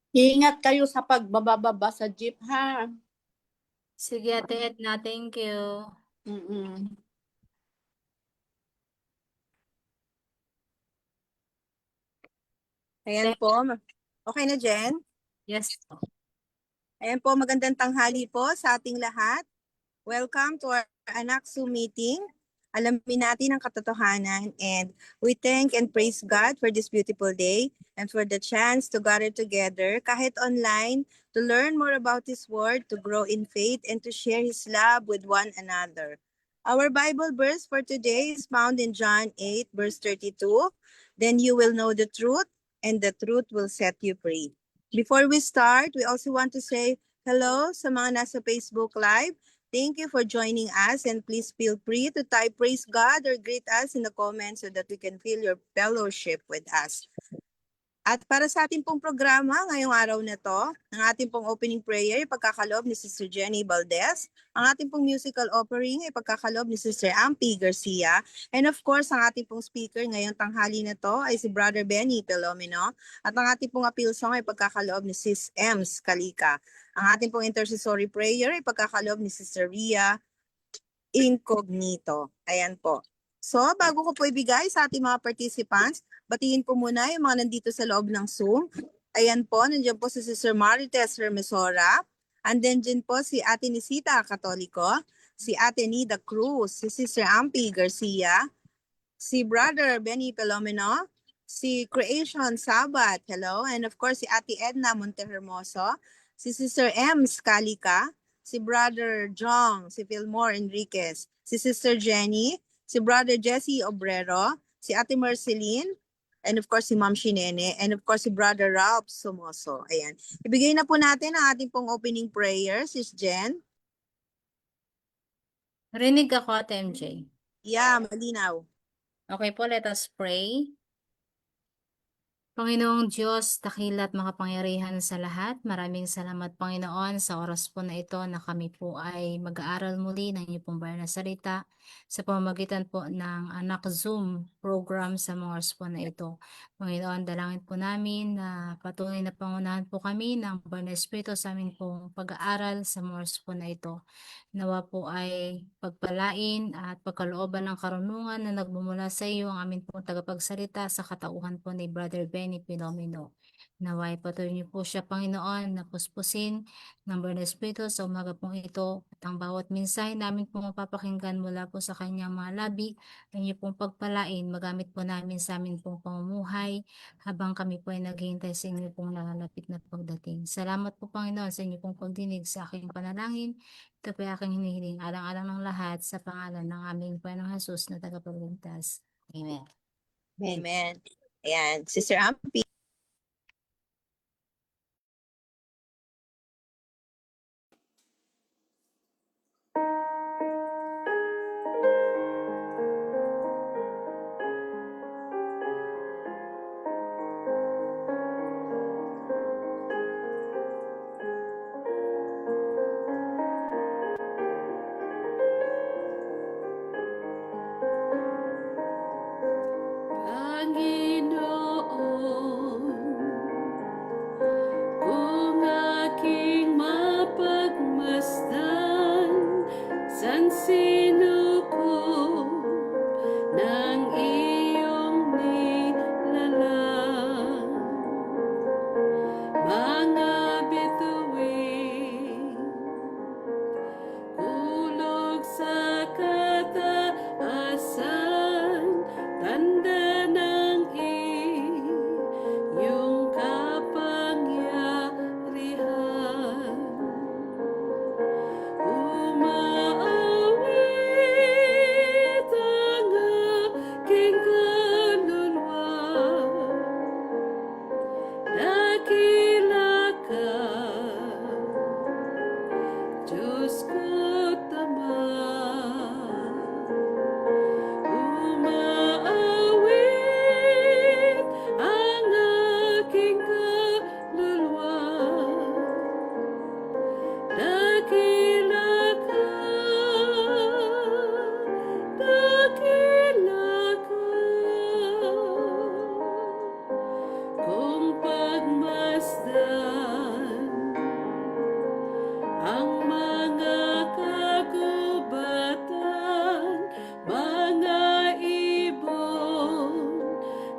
Iingat kayo sa pagbababa sa jeep, ha? Sige, Ate Edna, thank you. Mm-mm. Ayan po. Okay na, Jen? Yes po. Ayan po, magandang tanghali po sa ating lahat. Welcome to our Anak Zoom meeting. Alamin natin ang katotohanan and we thank and praise God for this beautiful day and for the chance to gather together kahit online to learn more about His Word, to grow in faith, and to share His love with one another. Our Bible verse for today is found in John 8 verse 32. Then you will know the truth and the truth will set you free. Before we start, we also want to say hello sa mga nasa Facebook Live. Thank you for joining us and please feel free to type praise God or greet us in the comments so that we can feel your fellowship with us. At para sa ating pong programa ngayong araw na to, ang ating pong opening prayer, ipagkakaloob ni Sister Jenny Valdez. Ang ating pong musical offering, ipagkakaloob ni Sister Ampi Garcia. And of course, ang ating pong speaker ngayong tanghali na to ay si Brother Benny Pelomino. At ang ating pong appeal song ay ipagkakaloob ni Sis Ems Kalika. Ang ating pong intercessory prayer ay ipagkakaloob ni Sister Ria Incognito. Ayan po. So, bago ko po ibigay sa ating mga participants, batiin ko muna yung mga nandito sa loob ng Zoom. Ayan po, nandiyan po si Sister Marites Hermesora. And then dyan po si Ate Nisita Katoliko, si Ate Nida Cruz, si Sister Ampi Garcia, si Brother Benny Pelomeno, si Creation Sabat, hello, and of course si Ate Edna Montehermoso, si Sister M. Scalica, si Brother Jong, si Fillmore Enriquez, si Sister Jenny, si Brother Jesse Obrero, si Ate Marceline, and of course si Ma'am Shinene, and of course si Brother Ralph Somoso. Ayan. Ibigay na po natin ang ating pong opening prayer, Sis Jen. Rinig ako, Ate MJ. Yeah, malinaw. Okay po, let us pray. Panginoong Diyos, dakila at makapangyarihan sa lahat, maraming salamat Panginoon sa oras po na ito na kami po ay mag-aaral muli ng iyong pong banal na salita sa pamamagitan po ng Anak Zoom program sa mga oras po na ito. Panginoon, dalangin po namin na patuloy na pangunahan po kami ng Banal na Espiritu sa aming pong pag-aaral sa mga oras po na ito. Nawa po ay pagpalain at pagkalooban ng karunungan na nagmumula sa iyo ang aming pong tagapagsalita sa katauhan po ni Brother Benny Pilomino. Nawa ay patuloy niyo po siya, Panginoon, na puspusin ng Banal na Espiritu sa umaga pong ito at ang bawat mensahe namin pong mapapakinggan mula po sa kanyang mga labi ay niyo pong pagpalain, magamit po namin sa amin pong pamumuhay habang kami po ay naghihintay sa inyo pong nalalapit na pagdating. Salamat po, Panginoon, sa inyo pong pagdinig sa aking panalangin. Ito po aking hinihiling alang-alang ng lahat sa pangalan ng aming Panginoong Jesus na tagapagligtas. Amen. Amen. Ayan, Sister Ampi. Panginoon,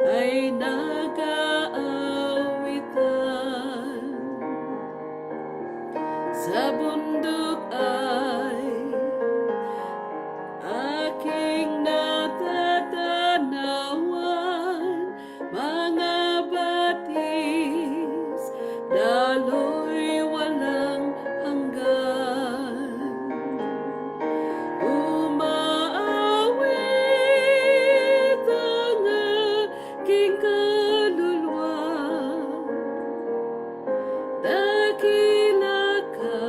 ay nag-aawitan. Sa bundok ay aking natatanawan, mga batis, daloy walang hanggan. Umaawit ang aking kaluluwa, dakila ka,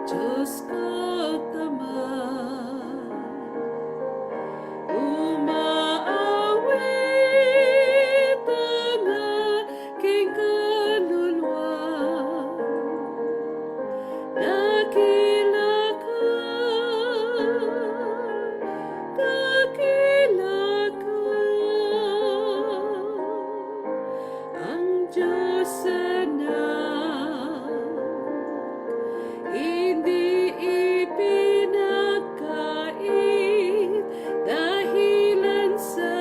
Diyos ko tapat. Umaawit ang aking kaluluwa, dakila ka, dakila ka. Ang Diyos anak, hindi ipinagkait dahilan sa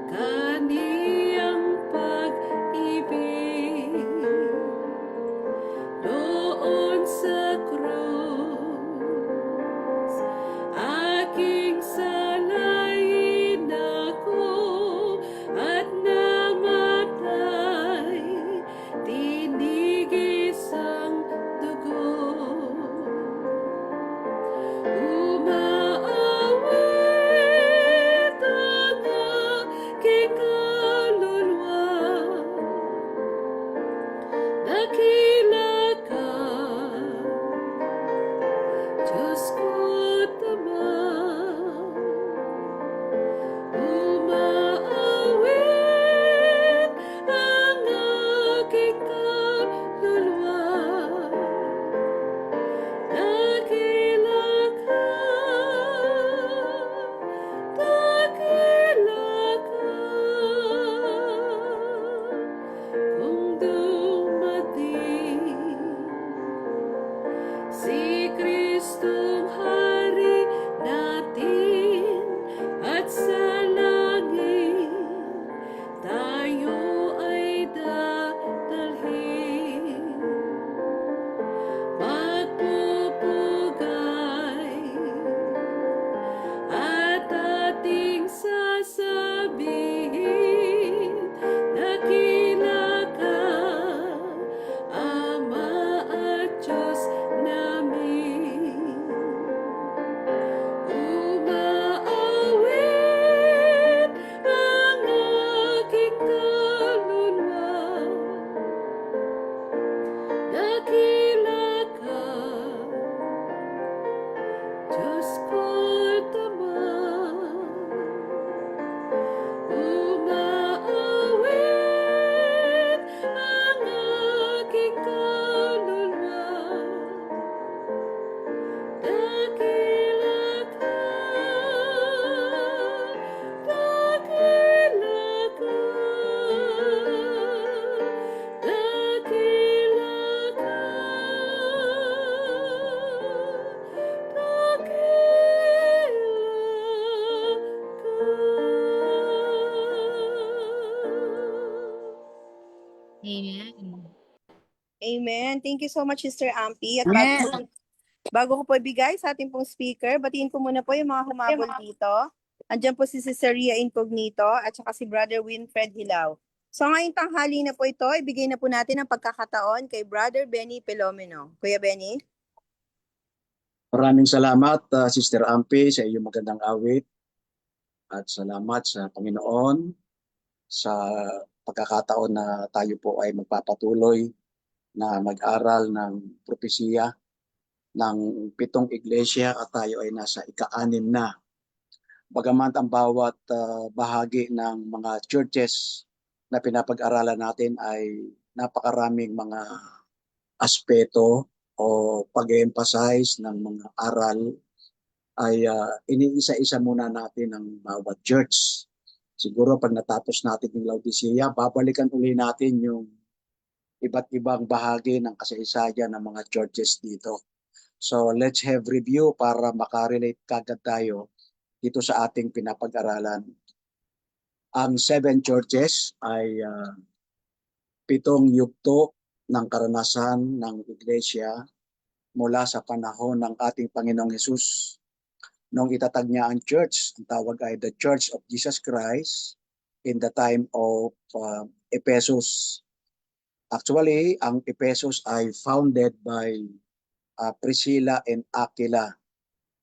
kaniyang pag-ibig. Doon sa krus, aking salayin ako at namatay, tinigis ang dugo. Umaawit ang aking kaluluwa, dakila ka, Diyos ko tapat. Umaawit ang aking kaluluwa, dakila ka, dakila ka. Kung dumating si Kristong Hari natin at sa langit tayo ay dadalhin, magpupugay at ating sasabihin, dakila ka, Ama at Diyos namin. Umaawit ang aking kaluluwa, dakila ka, Diyos ko tapat. Umaawit ang aking kaluluwa, dakila ka, dakila ka, dakila ka, Amen. Amen. Thank you so much, Sister Ampi. At Amen. bago ko po ibigay sa ating pong speaker, batiin ko muna po yung mga humabol dito. Andiyan po si Sister Ria Incognito at saka si Brother Winfred Hilaw. So ngayong tanghali na po ito, ibigay na po natin ang pagkakataon kay Brother Benny Pelomeno. Kuya Benny? Maraming salamat, Sister Ampi, sa iyong magandang awit. At salamat sa Panginoon sa pagkakataon na tayo po ay magpapatuloy na mag-aral ng propesiya ng 7 iglesia at tayo ay nasa ika-6 na. Bagamat ang bawat bahagi ng mga churches na pinapag-aralan natin ay napakaraming mga aspeto o pag-emphasize ng mga aral, ay iniisa-isa muna natin ang bawat church. Siguro pag natapos natin yung Laodicea, babalikan uli natin yung iba't ibang bahagi ng kasaysayan ng mga churches dito. So let's have review para makarelate kagad tayo dito sa ating pinapag-aralan. Ang 7 churches ay 7 yugto ng karanasan ng iglesia mula sa panahon ng ating Panginoong Hesus. Nung itatag niya ang church, ang tawag ay the Church of Jesus Christ in the time of Ephesus. Actually, ang Ephesus ay founded by Priscilla and Aquila.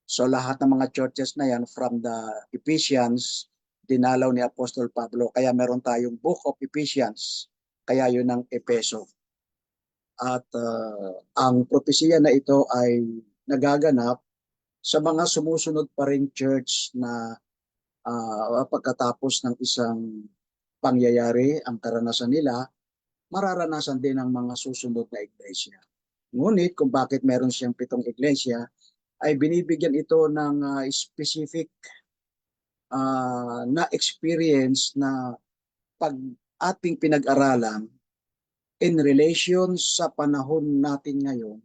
So lahat ng mga churches na yan from the Ephesians, dinalaw ni Apostol Pablo. Kaya meron tayong Book of Ephesians. Kaya yun ang Epeso. At ang propesya na ito ay nagaganap sa mga sumusunod pa ring church na pagkatapos ng isang pangyayari, ang karanasan nila, mararanasan din ng mga susunod na iglesia. Ngunit kung bakit meron siyang 7 iglesia, ay binibigyan ito ng specific na experience na pag ating pinag-aralan in relation sa panahon natin ngayon,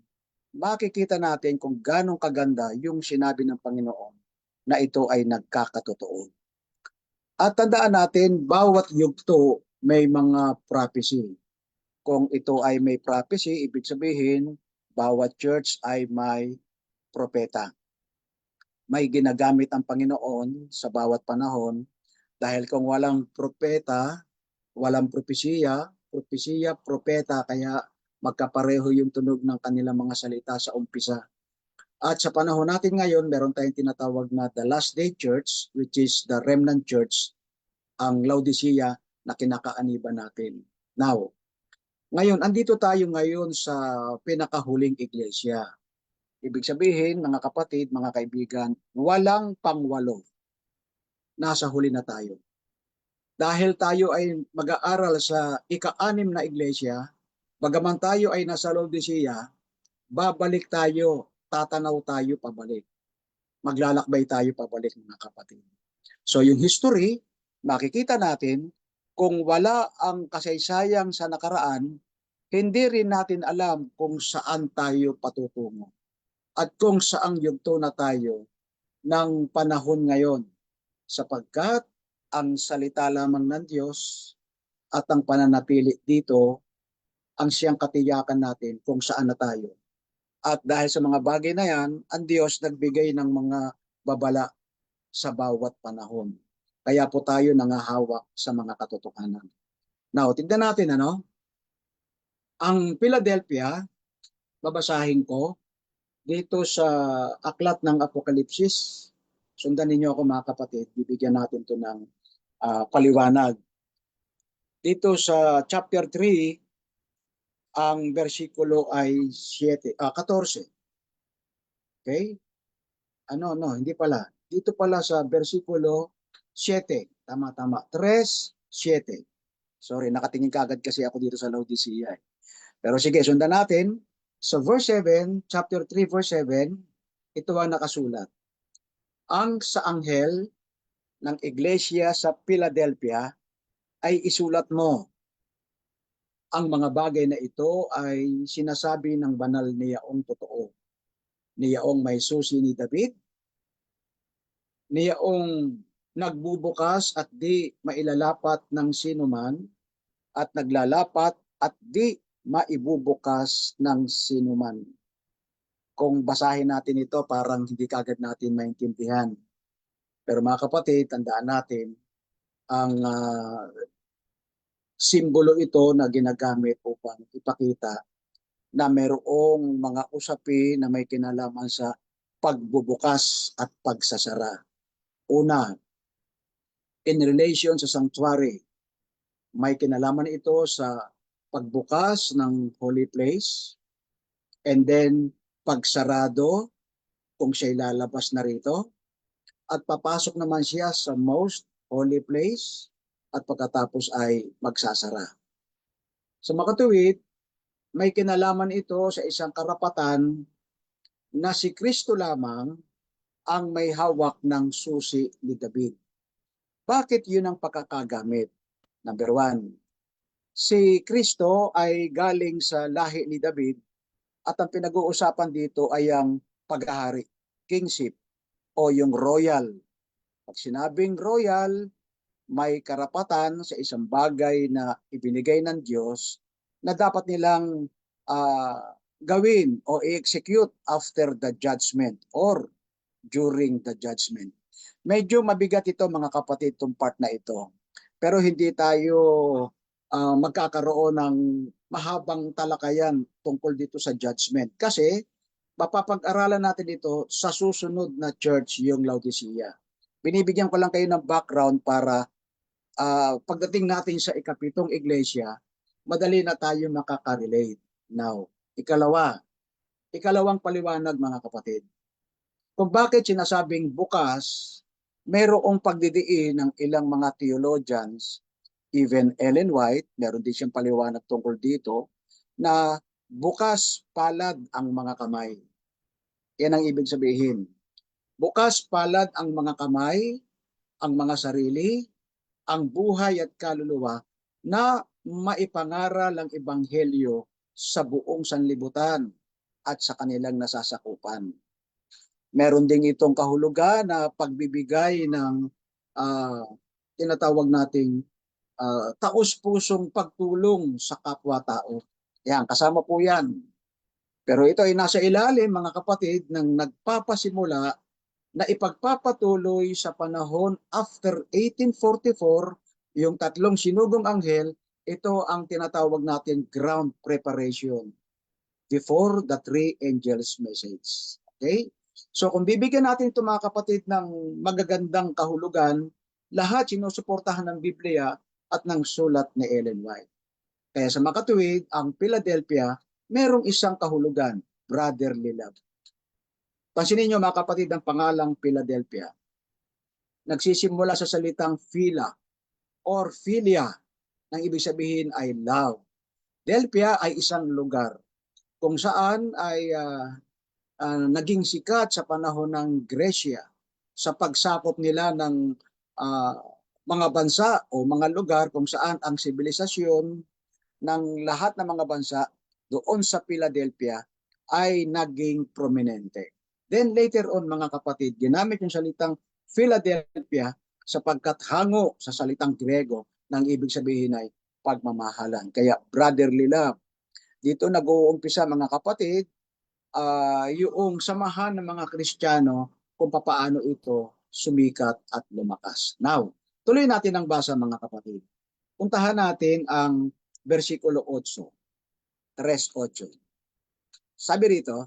makikita natin kung ganong kaganda yung sinabi ng Panginoon na ito ay nagkakatotoo. At tandaan natin, bawat yugto may mga prophecy. Kung ito ay may prophecy, ibig sabihin, bawat church ay may propeta. May ginagamit ang Panginoon sa bawat panahon dahil kung walang propeta, walang propesiya, propeta, kaya magkapareho yung tunog ng kanilang mga salita sa umpisa. At sa panahon natin ngayon, meron tayong tinatawag na the last day church, which is the remnant church, ang Laodicea na kinakaaniban natin. Now, ngayon, andito tayo ngayon sa pinakahuling iglesia. Ibig sabihin, mga kapatid, mga kaibigan, walang pangwalo. Nasa huli na tayo. Dahil tayo ay mag-aaral sa ika-6 na iglesia, bagaman tayo ay nasa Laodicea, babalik tayo, tatanaw tayo pabalik. Maglalakbay tayo pabalik, mga kapatid. So yung history, makikita natin, kung wala ang kasaysayang sa nakaraan, hindi rin natin alam kung saan tayo patutungo. At kung saang yugto na tayo ng panahon ngayon. Sapagkat ang salita lamang ng Diyos at ang pananatili dito ang siyang katiyakan natin kung saan na tayo. At dahil sa mga bagay na yan, ang Diyos nagbigay ng mga babala sa bawat panahon. Kaya po tayo nangahawak sa mga katotohanan. Now, tignan natin ang Philadelphia, babasahin ko dito sa aklat ng Apokalipsis. Sundan ninyo ako, mga kapatid, bibigyan natin to ng paliwanag. Dito sa chapter 3, ang versikulo ay 14. Okay? Hindi pala. Dito pala sa versikulo 7. Tama. 3:7. Sorry, nakatingin kagad kasi ako dito sa Laodicea. Pero sige, sundan natin. Sa verse 7, chapter 3, verse 7, ito ang nakasulat. Ang sa anghel ng iglesia sa Philadelphia ay isulat mo. Ang mga bagay na ito ay sinasabi ng banal niyaong totoo. Niyaong may susi ni David, niyaong nagbubukas at di mailalapat ng sinuman, at naglalapat at di maibubukas ng sinuman. Kung basahin natin ito, parang hindi kagad natin maintindihan. Pero mga kapatid, tandaan natin, ang simbolo ito na ginagamit upang ipakita na mayroong mga usapin na may kinalaman sa pagbubukas at pagsasara. Una, in relation sa sanctuary, may kinalaman ito sa pagbukas ng holy place, and then pagsarado kung siya'y lalabas na rito, at papasok naman siya sa most holy place at pagkatapos ay magsasara. Sa makatuwid, may kinalaman ito sa isang karapatan na si Kristo lamang ang may hawak ng susi ni David. Bakit yun ang pagkakagamit? Number 1, si Kristo ay galing sa lahi ni David at ang pinag-uusapan dito ay ang paghahari, kingship o yung royal Pag sinabing royal, may karapatan sa isang bagay na ibinigay ng Diyos na dapat nilang gawin o i-execute after the judgment or during the judgment. Medyo mabigat ito mga kapatid, itong part na ito. Pero hindi tayo magkakaroon ng mahabang talakayan tungkol dito sa judgment. Kasi mapapag-aralan natin ito sa susunod na church, yung Laodicea. Binibigyan ko lang kayo ng background para pagdating natin sa ikapitong iglesia, madali na tayo makaka-relate. Now, ikalawang paliwanag mga kapatid. Kung bakit sinasabing bukas, mayroong pagdidiin ng ilang mga theologians, even Ellen White, meron din siyang paliwanag tungkol dito, na bukas palad ang mga kamay. Yan ang ibig sabihin. Bukas palad ang mga kamay, ang mga sarili, ang buhay at kaluluwa na maipangaral ang ebanghelyo sa buong sanlibutan at sa kanilang nasasakupan. Meron ding itong kahulugan na pagbibigay ng tinatawag nating taus-pusong pagtulong sa kapwa-tao. Yan, kasama po yan. Pero ito ay nasa ilalim, mga kapatid, ng nagpapasimula na ipagpapatuloy sa panahon after 1844, yung tatlong sinugong anghel, ito ang tinatawag natin ground preparation before the three angels' message. Okay? So kung bibigyan natin ito mga kapatid ng magagandang kahulugan, lahat sinusuportahan ng Biblia at ng sulat ni Ellen White. Kaya sa makatuwid, ang Philadelphia, merong isang kahulugan, brotherly love. Pansinin niyo mga kapatid ang pangalang Philadelphia. Nagsisimula sa salitang phila or philia, nang ibig sabihin ay love. Delphia ay isang lugar kung saan ay naging sikat sa panahon ng Gresya sa pagsakop nila ng mga bansa o mga lugar kung saan ang sibilisasyon ng lahat ng mga bansa doon sa Philadelphia ay naging prominente. Then later on mga kapatid, ginamit yung salitang Philadelphia sapagkat hango sa salitang Grego nang ibig sabihin ay pagmamahalan. Kaya brotherly love. Dito nag-uumpisa mga kapatid, yung samahan ng mga Kristiyano kung paano ito sumikat at lumakas. Now, tuloy natin ang basa mga kapatid. Puntahan natin ang versikulo 8, 3:8. Sabi rito,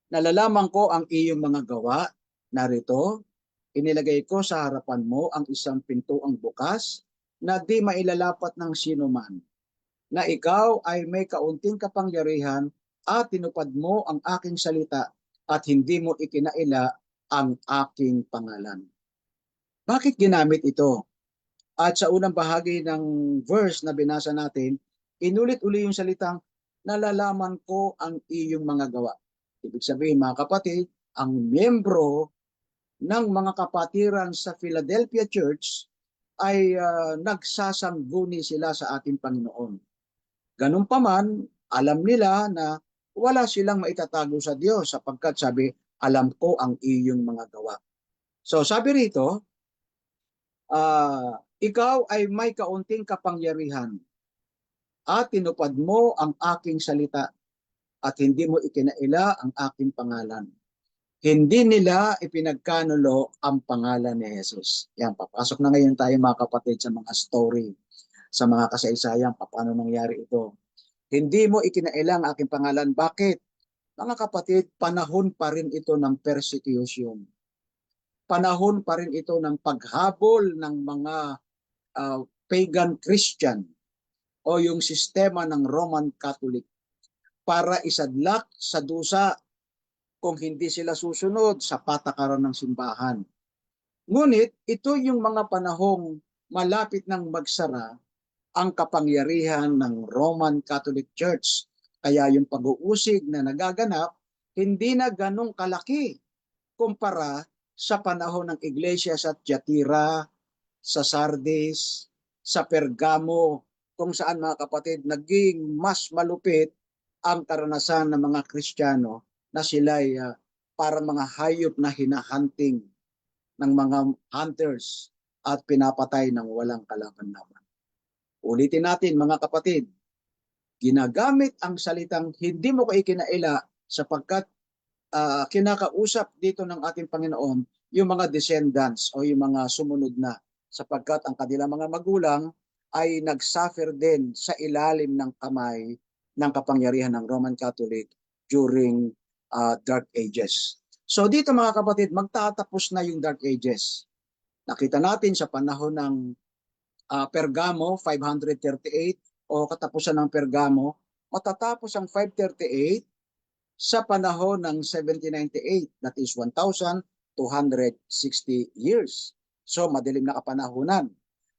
nalalaman ko ang iyong mga gawa, narito, inilagay ko sa harapan mo ang isang pintuang bukas na di mailalapat ng sino man, na ikaw ay may kaunting kapangyarihan at tinupad mo ang aking salita at hindi mo ikinaila ang aking pangalan. Bakit ginamit ito? At sa unang bahagi ng verse na binasa natin, inulit-uli yung salitang, nalalaman ko ang iyong mga gawa. Ibig sabihin mga kapatid, ang miyembro ng mga kapatiran sa Philadelphia Church ay nagsasangguni sila sa ating Panginoon. Ganun pa man, alam nila na wala silang maitatago sa Diyos sapagkat sabi, alam ko ang iyong mga gawa. So sabi rito, ikaw ay may kaunting kapangyarihan at tinupad mo ang aking salita at hindi mo ikinaila ang aking pangalan. Hindi nila ipinagkanulo ang pangalan ni Jesus. Yan, papasok na ngayon tayo mga kapatid sa mga story, sa mga kasaysayan, paano nangyari ito. Hindi mo ikinaila ang aking pangalan. Bakit? Mga kapatid, panahon pa rin ito ng persecution. Panahon pa rin ito ng paghabol ng mga pagan Christian o yung sistema ng Roman Catholic para isadlak sa dusa kung hindi sila susunod sa patakaran ng simbahan. Ngunit ito yung mga panahong malapit ng magsara ang kapangyarihan ng Roman Catholic Church. Kaya yung pag-uusig na nagaganap, hindi na ganong kalaki kumpara sa panahon ng iglesia sa Thyatira, sa Sardis, sa Pergamo, kung saan mga kapatid, naging mas malupit ang karanasan ng mga Kristiyano na sila'y parang mga hayop na hinahanting ng mga hunters at pinapatay ng walang kalaban-laban. Ulitin natin mga kapatid, ginagamit ang salitang hindi mo ko ikinaila sapagkat kinakausap dito ng ating Panginoon yung mga descendants o yung mga sumunod na sapagkat ang kanilang mga magulang ay nagsuffer din sa ilalim ng kamay ng kapangyarihan ng Roman Catholic during Dark Ages. So dito mga kapatid, magtatapos na yung Dark Ages. Nakita natin sa panahon ng Pergamo, 538 o katapusan ng Pergamo, matatapos ang 538 sa panahon ng 1798, that is 1,260 years. So madilim na kapanahunan.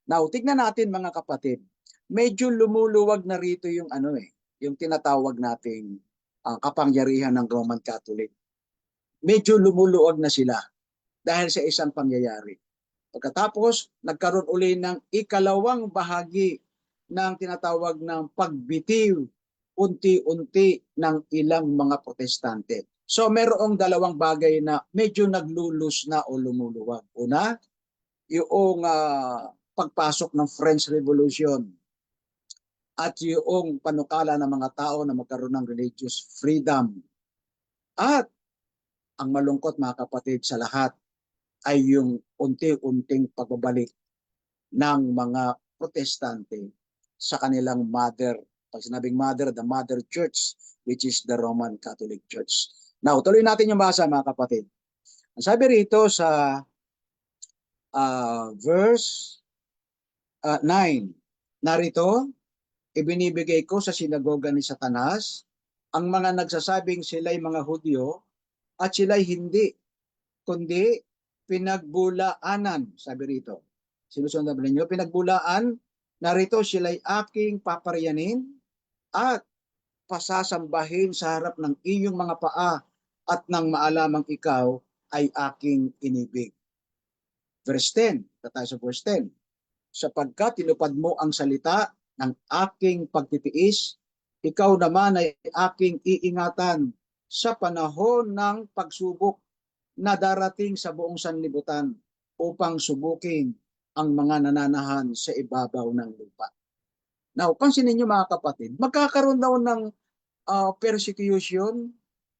Now, tignan natin mga kapatid, medyo lumuluwag na rito yung yung tinatawag nating kapangyarihan ng Roman Catholic. Medyo lumuluwag na sila dahil sa isang pangyayari. Pagkatapos, nagkaroon uli ng ikalawang bahagi ng tinatawag ng pagbitiw unti-unti ng ilang mga protestante. So merong dalawang bagay na medyo naglulus na o lumuluwag. Una, yung pagpasok ng French Revolution at yung panukala ng mga tao na magkaroon ng religious freedom. At ang malungkot mga kapatid sa lahat ay yung unti-unting pagbabalik ng mga protestante sa kanilang mother. Pag sinabing mother, the mother church, which is the Roman Catholic Church. Now, tuloy natin yung basa mga kapatid. Ang sabi rito sa verse 9, narito, ibinibigay ko sa sinagoga ni Satanas ang mga nagsasabing sila'y mga Hudyo at sila'y hindi, kundi pinagbulaanan, sabi rito. Sinusunod na ninyo, pinagbulaan, narito sila'y aking paparyanin at pasasambahin sa harap ng iyong mga paa at nang maalamang ikaw ay aking inibig. Verse 10, tayo sa verse 10. Sapagkat tinupad mo ang salita ng aking pagtitiis, ikaw naman ay aking iingatan sa panahon ng pagsubok na darating sa buong sanlibutan upang subukin ang mga nananahan sa ibabaw ng lupa. Now, pansinin niyo mga kapatid, magkakaroon daw ng persecution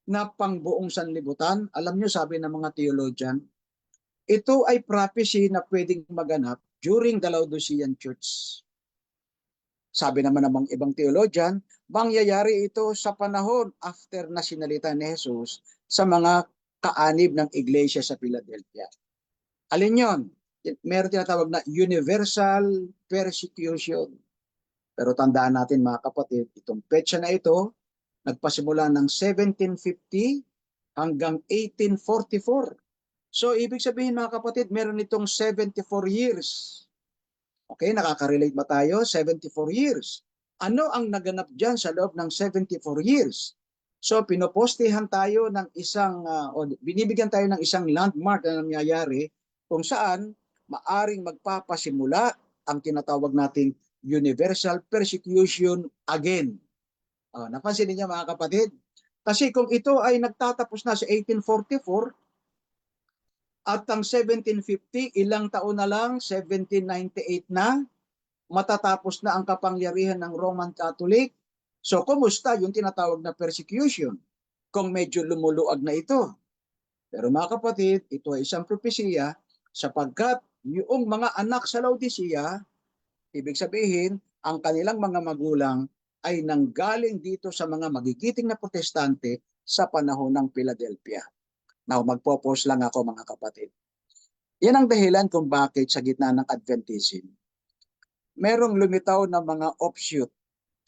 na pangbuong sanlibutan. Alam niyo, sabi ng mga theologian, ito ay prophecy na pwedeng maganap during the Laodicean Church. Sabi naman ng mga ibang theologian, mangyayari ito sa panahon after na sinalita ni Jesus sa mga kaanib ng iglesia sa Philadelphia. Alin yon? Meron tinatawag na universal persecution. Pero tandaan natin mga kapatid, itong petsa na ito, nagpasimula ng 1750 hanggang 1844. So ibig sabihin mga kapatid, meron itong 74 years. Okay, nakaka-relate ba tayo? 74 years. Ano ang naganap dyan sa loob ng 74 years? So pinopostehan tayo ng isang, o binibigyan tayo ng isang landmark na nangyayari kung saan maaring magpapasimula ang tinatawag nating universal persecution again. Napansin niyo mga kapatid? Kasi kung ito ay nagtatapos na sa 1844 at ang 1750, ilang taon na lang, 1798 na, matatapos na ang kapangyarihan ng Roman Catholic. So kumusta yung tinatawag na persecution kung medyo lumuluag na ito? Pero mga kapatid, ito ay isang propesya sapagkat yung mga anak sa Laodicea, ibig sabihin, ang kanilang mga magulang ay nanggaling dito sa mga magigiting na protestante sa panahon ng Philadelphia. Now, magpo-pause lang ako mga kapatid. Yan ang dahilan kung bakit sa gitna ng Adventism, merong lumitaw na mga offshoot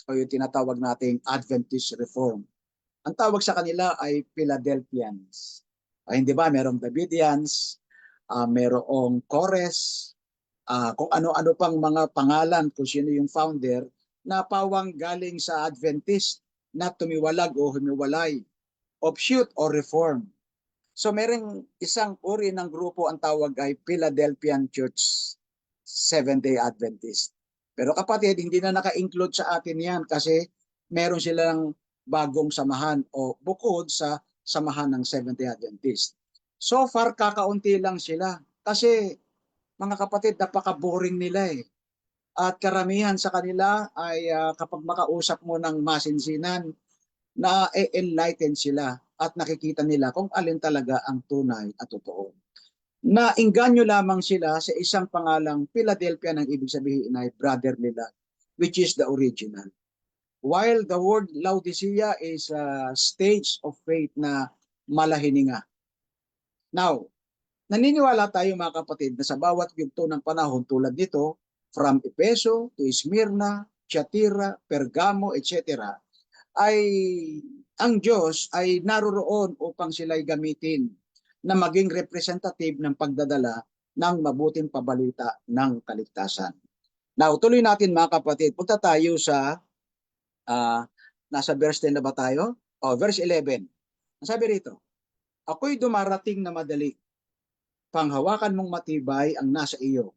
o yung tinatawag nating Adventist Reform. Ang tawag sa kanila ay Philadelphians. Hindi ba? Merong Davidians, merong Cores, kung ano-ano pang mga pangalan kung sino yung founder na pawang galing sa Adventist na tumiwalag o humiwalay, offshoot o reform. So merong isang uri ng grupo ang tawag ay Philadelphian Church, Seventh-day Adventist. Pero kapatid, hindi na naka-include sa atin yan kasi meron silang bagong samahan o bukod sa samahan ng Seventh-day Adventist. So far, kakaunti lang sila. Kasi mga kapatid, napaka-boring nila eh. At karamihan sa kanila ay kapag makausap mo ng masinsinan, na enlighten sila at nakikita nila kung alin talaga ang tunay at totoo. Nainganyo lamang sila sa isang pangalang Philadelphia ng ibig sabihin ay brotherly love, which is the original. While the word Laodicea is a stage of faith na malahininga. Now, naniniwala tayo mga kapatid na sa bawat yugto ng panahon tulad nito, from Efeso to Smyrna, Thyatira, Pergamo, etc., ay ang Diyos ay naroroon upang sila'y gamitin na maging representative ng pagdadala ng mabuting pabalita ng kaligtasan. Now, tuloy natin mga kapatid. Punta tayo sa, nasa verse 10 na ba tayo? Verse 11. Ang sabi rito, ako'y dumarating na madali. Panghawakan mong matibay ang nasa iyo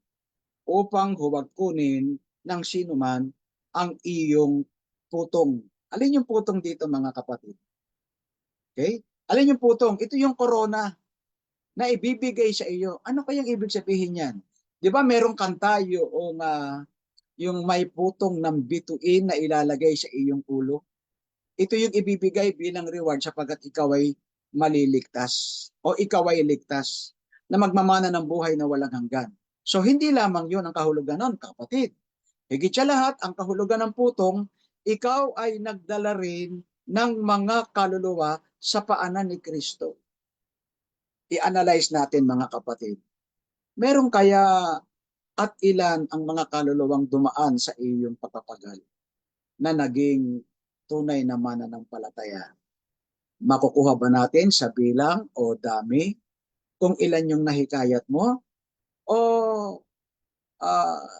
upang huwag kunin ng sinuman ang iyong putong. Alin yung putong dito mga kapatid? Okay? Alin yung putong? Ito yung corona na ibibigay sa iyo. Ano kayang ibig sabihin yan? Di ba merong kanta yung may putong ng bituin na ilalagay sa iyong ulo? Ito yung ibibigay bilang reward sapagkat ikaw ay maliligtas o ikaw ay ligtas na magmamana ng buhay na walang hanggan. So hindi lamang yun ang kahulugan nun, kapatid. Higit sa lahat, ang kahulugan ng putong, ikaw ay nagdala rin ng mga kaluluwa sa paanan ni Kristo. I-analyze natin mga kapatid. Meron kaya at ilan ang mga kaluluwang dumaan sa iyong pagpapagal na naging tunay na mananampalataya? Makukuha ba natin sa bilang o dami kung ilan yung nahikayat mo? O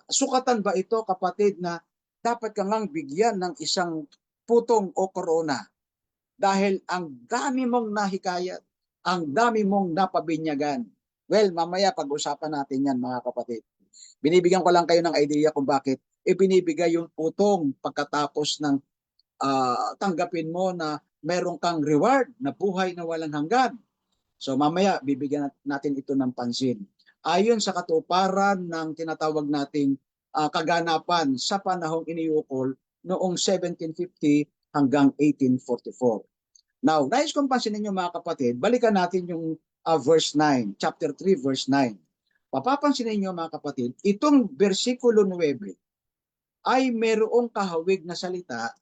sukatan ba ito kapatid na dapat ka ngang bigyan ng isang putong o korona dahil ang dami mong nahikayat, ang dami mong napabinyagan? Well, mamaya pag-usapan natin yan mga kapatid. Binibigyan ko lang kayo ng idea kung bakit ibinibigay yung putong pagkatapos ng tanggapin mo na meron kang reward na buhay na walang hanggan. So mamaya bibigyan natin ito ng pansin. Ayon sa katuparan ng tinatawag nating kaganapan sa panahong iniukol noong 1750 hanggang 1844. Now, nais kong pansinin niyo mga kapatid, balikan natin yung verse 9, chapter 3, verse 9. Papapansinin niyo mga kapatid, itong versikulo 9 ay merong kahawig na salita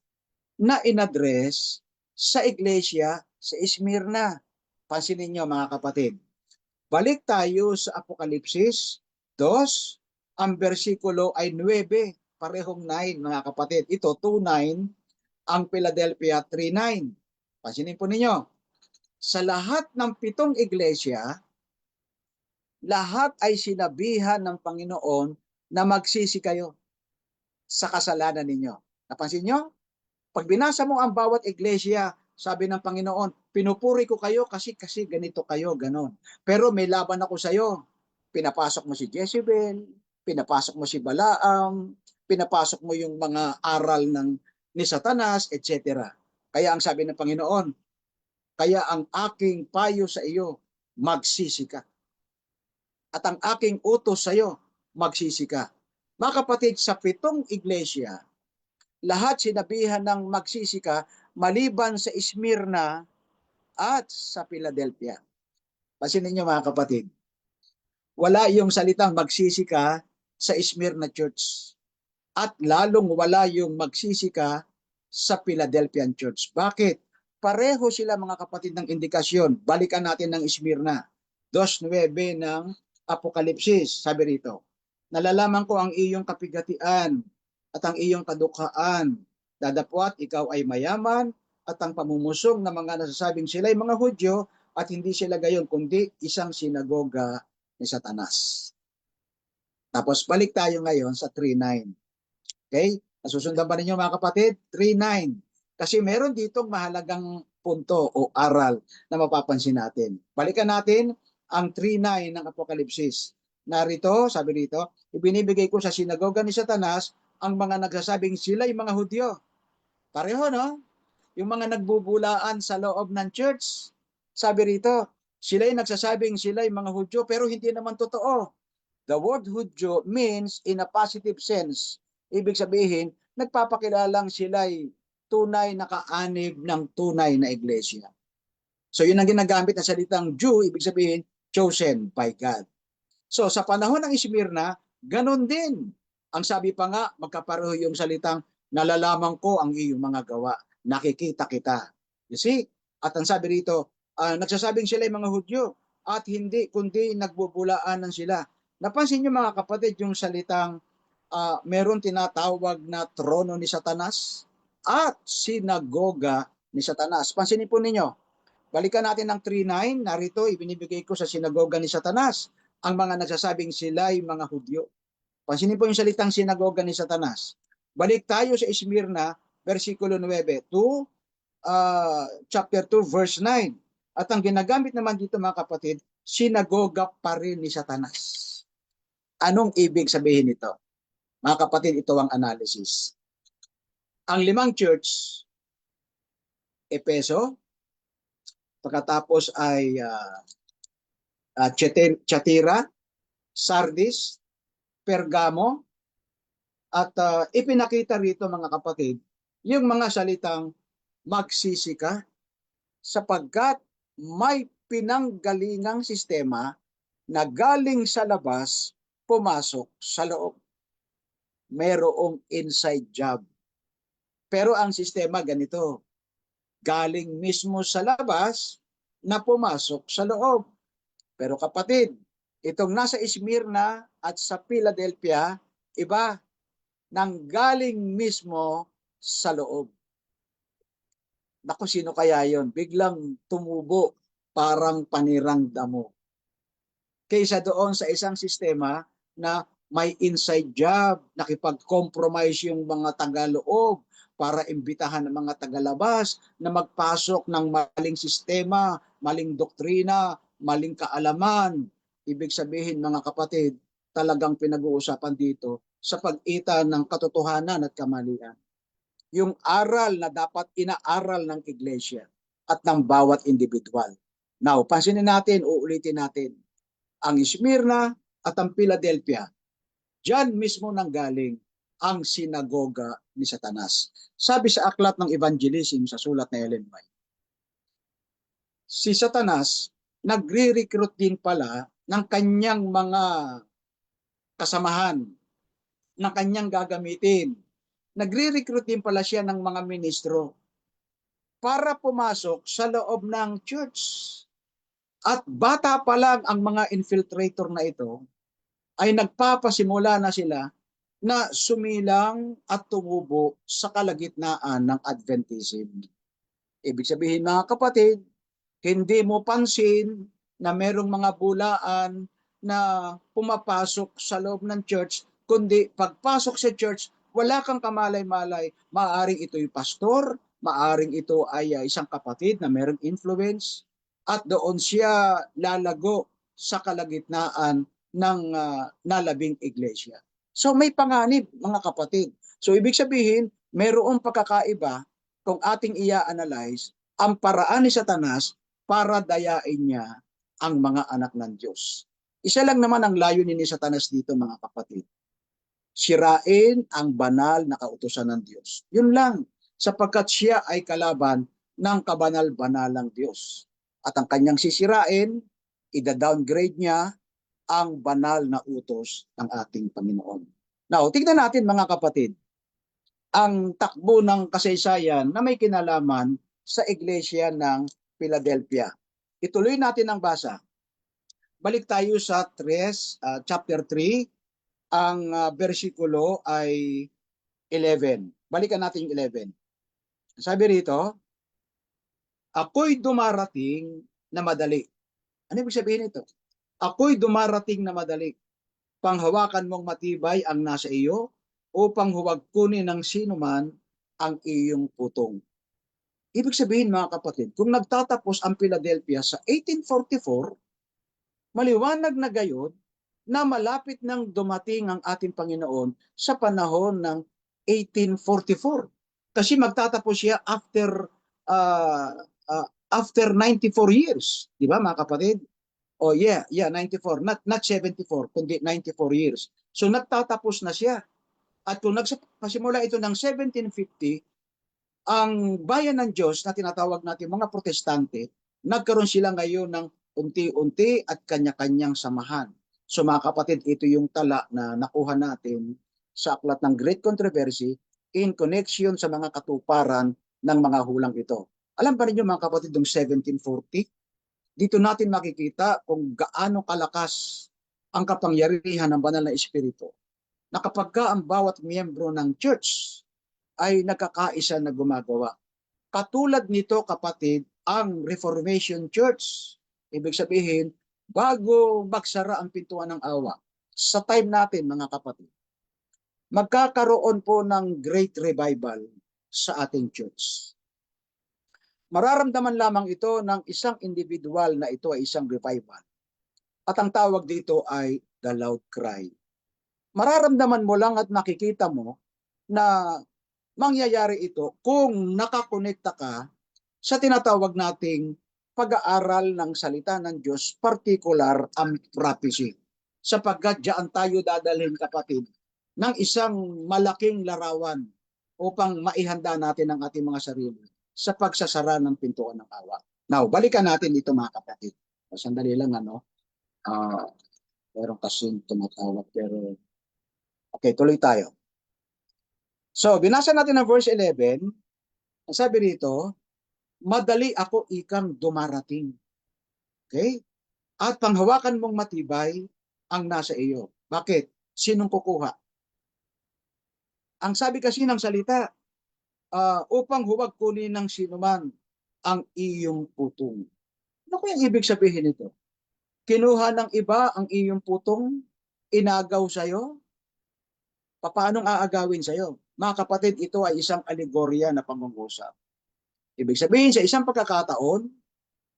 na inadres sa iglesia sa Smyrna. Pansinin niyo mga kapatid. Balik tayo sa Apokalipsis 2, ang versikulo ay 9, parehong 9 mga kapatid. Ito 2:9, ang Philadelphia 3:9. Pansinin po ninyo, sa lahat ng 7 iglesia, lahat ay sinabihan ng Panginoon na magsisi kayo sa kasalanan ninyo. Napansin nyo? Pag binasa mo ang bawat iglesia, sabi ng Panginoon, pinupuri ko kayo kasi ganito kayo, ganon. Pero may laban ako sa iyo. Pinapasok mo si Jezebel, pinapasok mo si Balaam, pinapasok mo yung mga aral ni Satanas, etc. Kaya ang sabi ng Panginoon, kaya ang aking payo sa iyo, magsisi ka. At ang aking utos sa iyo, magsisi ka. Mga kapatid, sa 7 iglesia, lahat sinabihan ng magsisi ka maliban sa Smyrna at sa Philadelphia. Pansinin niyo mga kapatid, wala yung salitang magsisi ka sa Smyrna Church at lalong wala yung magsisi ka sa Philadelphian Church. Bakit? Pareho sila mga kapatid ng indikasyon. Balikan natin ng Smyrna. 2:9 ng Apokalipsis. Sabi rito, nalalaman ko ang iyong kapigatian at ang iyong kadukhaan. Dadapwat ikaw ay mayaman at ang pamumusong ng mga nasasabing sila ay mga Hudyo at hindi sila gayon kundi isang sinagoga ni Satanas. Tapos balik tayo ngayon sa 3:9. Okay? Nasusundan ba ninyo mga kapatid? 3:9. Kasi meron ditong mahalagang punto o aral na mapapansin natin. Balikan natin ang 3:9 ng Apokalipsis. Narito, sabi dito, ibinibigay ko sa sinagoga ni Satanas ang mga nagsasabing sila ay mga Hudyo. Pareho, no? Yung mga nagbubulaan sa loob ng church. Sabi rito, Sila'y nagsasabing sila'y mga Hudyo, pero hindi naman totoo. The word Hudyo means in a positive sense. Ibig sabihin, nagpapakilalang sila'y tunay na kaanib ng tunay na iglesia. So yun ang ginagamit na salitang Jew, ibig sabihin, chosen by God. So sa panahon ng Smyrna, ganun din. Ang sabi pa nga, magkapareho yung salitang, nalalaman ko ang iyong mga gawa, nakikita kita. You see? At ang sabi rito, nagsasabing sila yung mga Hudyo at hindi kundi nagbubulaanan sila. Napansin niyo mga kapatid yung salitang meron tinatawag na trono ni Satanas at sinagoga ni Satanas. Pansinin po ninyo, balikan natin ng 3:9, narito ibinibigay ko sa sinagoga ni Satanas ang mga nagsasabing sila'y mga Hudyo. Pansinin po yung salitang sinagoga ni Satanas. Balik tayo sa Smyrna, versikulo 9, chapter 2, verse 9. At ang ginagamit naman dito mga kapatid, sinagoga pa rin ni Satanas. Anong ibig sabihin nito? Mga kapatid, ito ang analysis. Ang 5 church, Efeso, pagkatapos ay Thyatira, Sardis, Pergamo, at ipinakita rito mga kapatid, yung mga salitang magsisi ka sapagkat may pinanggalingang sistema na galing sa labas, pumasok sa loob. Merong inside job. Pero ang sistema ganito, galing mismo sa labas na pumasok sa loob. Pero kapatid, itong nasa Smyrna at sa Philadelphia, iba, nang galing mismo sa loob. Naku, sino kaya yon? Biglang tumubo, parang panirang damo. Kaysa doon sa isang sistema na may inside job, nakipag-compromise yung mga tagaloob para imbitahan ng mga tagalabas na magpasok ng maling sistema, maling doktrina, maling kaalaman. Ibig sabihin mga kapatid, talagang pinag-uusapan dito sa pag-itan ng katotohanan at kamalian. Yung aral na dapat inaaral ng iglesia at ng bawat individual. Now, pansinin natin, uulitin natin. Ang Smyrna at ang Philadelphia, diyan mismo nanggaling ang sinagoga ni Satanas. Sabi sa aklat ng Evangelism sa sulat na Ellen White, si Satanas nagre-recruit din pala ng kanyang mga kasamahan, ng kanyang gagamitin. Nagre-recruit din pala siya ng mga ministro para pumasok sa loob ng church. At bata pa lang ang mga infiltrator na ito, ay nagpapasimula na sila na sumilang at tumubo sa kalagitnaan ng Adventism. Ibig sabihin mga kapatid, hindi mo pansin na merong mga bulaan na pumapasok sa loob ng church, kundi pagpasok sa church, wala kang kamalay-malay. Maaring ito'y pastor, maaring ito ay isang kapatid na merong influence, at doon siya lalago sa kalagitnaan ng nalabing iglesia. So may panganib mga kapatid. So ibig sabihin, mayroong pagkakaiba kung ating i-analyze ang paraan ni Satanas para dayain niya ang mga anak ng Diyos. Isa lang naman ang layunin ni Satanas dito mga kapatid. Sirain ang banal na kautusan ng Diyos. Yun lang, sapagkat siya ay kalaban ng kabanal-banalang Diyos. At ang kanyang sisirain, ida-downgrade niya ang banal na utos ng ating Panginoon. Now, tignan natin mga kapatid, ang takbo ng kasaysayan na may kinalaman sa iglesia ng Philadelphia. Ituloy natin ang basa. Balik tayo sa chapter 3, ang versikulo ay 11. Balikan natin yung 11. Sabi rito, ako'y dumarating na madali. Ano ibig sabihin ito? Ako'y dumarating na madali. Panghawakan mong matibay ang nasa iyo upang huwag kunin ng sinuman ang iyong putong. Ibig sabihin mga kapatid, kung nagtatapos ang Philadelphia sa 1844, maliwanag na gayon na malapit nang dumating ang ating Panginoon sa panahon ng 1844. Kasi magtatapos siya after 94 years. Di ba mga kapatid? Oh yeah, 94. Not 74, kundi 94 years. So nagtatapos na siya. At kung nagpasimula ito ng 1750, ang bayan ng Diyos na tinatawag natin mga protestante, nagkaroon sila ngayon ng unti-unti at kanya-kanyang samahan. So mga kapatid, ito yung tala na nakuha natin sa aklat ng Great Controversy in connection sa mga katuparan ng mga hulang ito. Alam ba ninyo mga kapatid, yung 1740, dito natin makikita kung gaano kalakas ang kapangyarihan ng banal na espiritu na kapag ang bawat miyembro ng church ay nagkakaisa na gumagawa. Katulad nito kapatid, ang Reformation Church. Ibig sabihin, bago magsara ang pintuan ng awa, sa time natin mga kapatid, magkakaroon po ng great revival sa ating church. Mararamdaman lamang ito ng isang individual na ito ay isang revival. At ang tawag dito ay the loud cry. Mararamdaman mo lang at makikita mo na mangyayari ito kung nakakonekta ka sa tinatawag nating pag-aaral ng salita ng Diyos, particular ang prophecy. Sapagkat diyan tayo dadalhin kapatid ng isang malaking larawan upang maihanda natin ang ating mga sarili sa pagsasara ng pintuan ng awa. Now, balikan natin ito mga kapatid. Sandali lang meron kasing tumatawag pero okay, tuloy tayo. So, binasa natin ang verse 11. Ang sabi dito, madali ako ikang dumarating. Okay? At panghawakan mong matibay ang nasa iyo. Bakit? Sinong kukuha? Ang sabi kasi ng salita, upang huwag kunin ng sinuman ang iyong putong. Ano ko yung ibig sabihin nito? Kinuha ng iba ang iyong putong, inagaw sa'yo, paanong aagawin sa'yo? Mga kapatid, ito ay isang alegorya na pangungusap. Ibig sabihin, sa isang pagkakataon,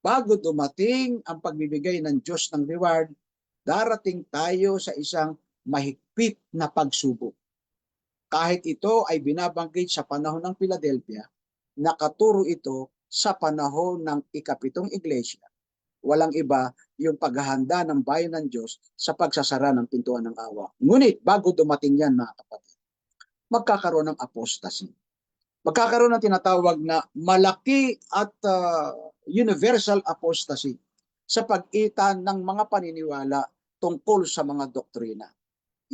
bago dumating ang pagbibigay ng Diyos ng reward, darating tayo sa isang mahigpit na pagsubok. Kahit ito ay binabanggit sa panahon ng Philadelphia, nakaturo ito sa panahon ng ikapitong iglesia. Walang iba yung paghahanda ng bayan ng Diyos sa pagsasara ng pintuan ng awa. Ngunit bago dumating yan mga kapatid, magkakaroon ng apostasy. Magkakaroon ng tinatawag na malaki at universal apostasy sa pagitan ng mga paniniwala tungkol sa mga doktrina.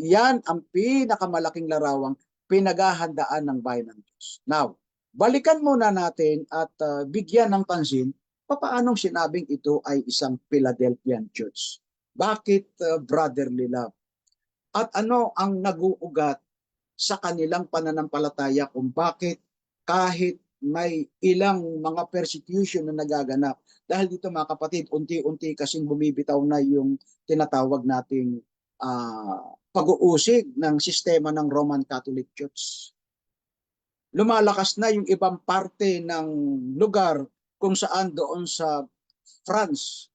Yan ang pinakamalaking larawang pinaghahandaan ng bayan ng Diyos. Now, balikan muna natin at bigyan ng pansin paanong sinabing ito ay isang Philadelphian church. Bakit brotherly love? At ano ang nag-uugat sa kanilang pananampalataya kung bakit kahit may ilang mga persecution na nagaganap. Dahil dito mga kapatid, unti-unti kasing bumibitaw na yung tinatawag nating pag-uusig ng sistema ng Roman Catholic Church. Lumalakas na yung ibang parte ng lugar kung saan doon sa France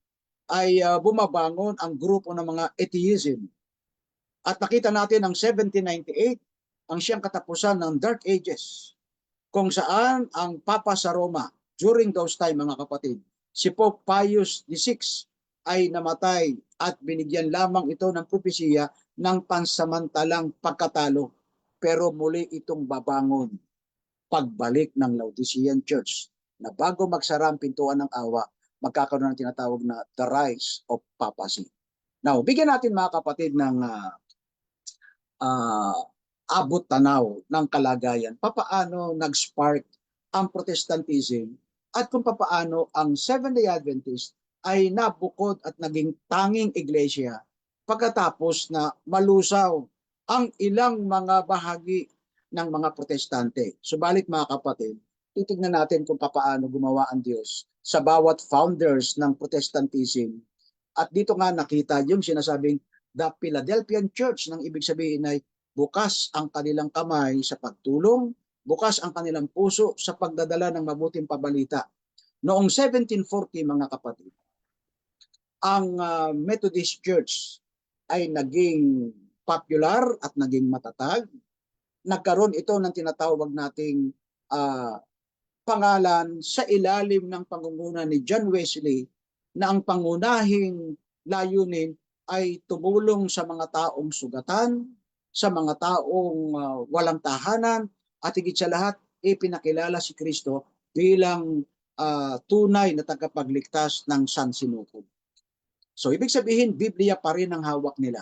ay bumabangon ang grupo ng mga atheism. At nakita natin ang 1798, ang siyang katapusan ng Dark Ages, kung saan ang Papa sa Roma, during those time mga kapatid, si Pope Pius VI ay namatay at binigyan lamang ito ng propesiya ng pansamantalang pagkatalo. Pero muli itong babangon pagbalik ng Laodicean Church na bago magsara ang pintuan ng awa, magkakaroon ng tinatawag na the rise of papacy. Now, bigyan natin mga kapatid ng abot tanaw ng kalagayan. Papaano nag-spark ang Protestantism at kung papaano ang Seventh-day Adventist ay nabukod at naging tanging iglesia pagkatapos na malusaw ang ilang mga bahagi ng mga protestante. Subalit mga kapatid, titignan natin kung papaano gumawa ang Diyos sa bawat founders ng Protestantism. At dito nga nakita yung sinasabing the Philadelphian Church, nang ibig sabihin ay bukas ang kanilang kamay sa pagtulong, bukas ang kanilang puso sa pagdadala ng mabuting pabalita. Noong 1740 mga kapatid, ang Methodist Church ay naging popular at naging matatag. Nagkaroon ito ng tinatawag nating pangalan sa ilalim ng pangunguna ni John Wesley na ang pangunahing layunin ay tumulong sa mga taong sugatan, sa mga taong walang tahanan, at higit sa lahat, ipinakilala si Kristo bilang tunay na tagapagligtas ng sansinukob. So ibig sabihin, Biblia pa rin ang hawak nila.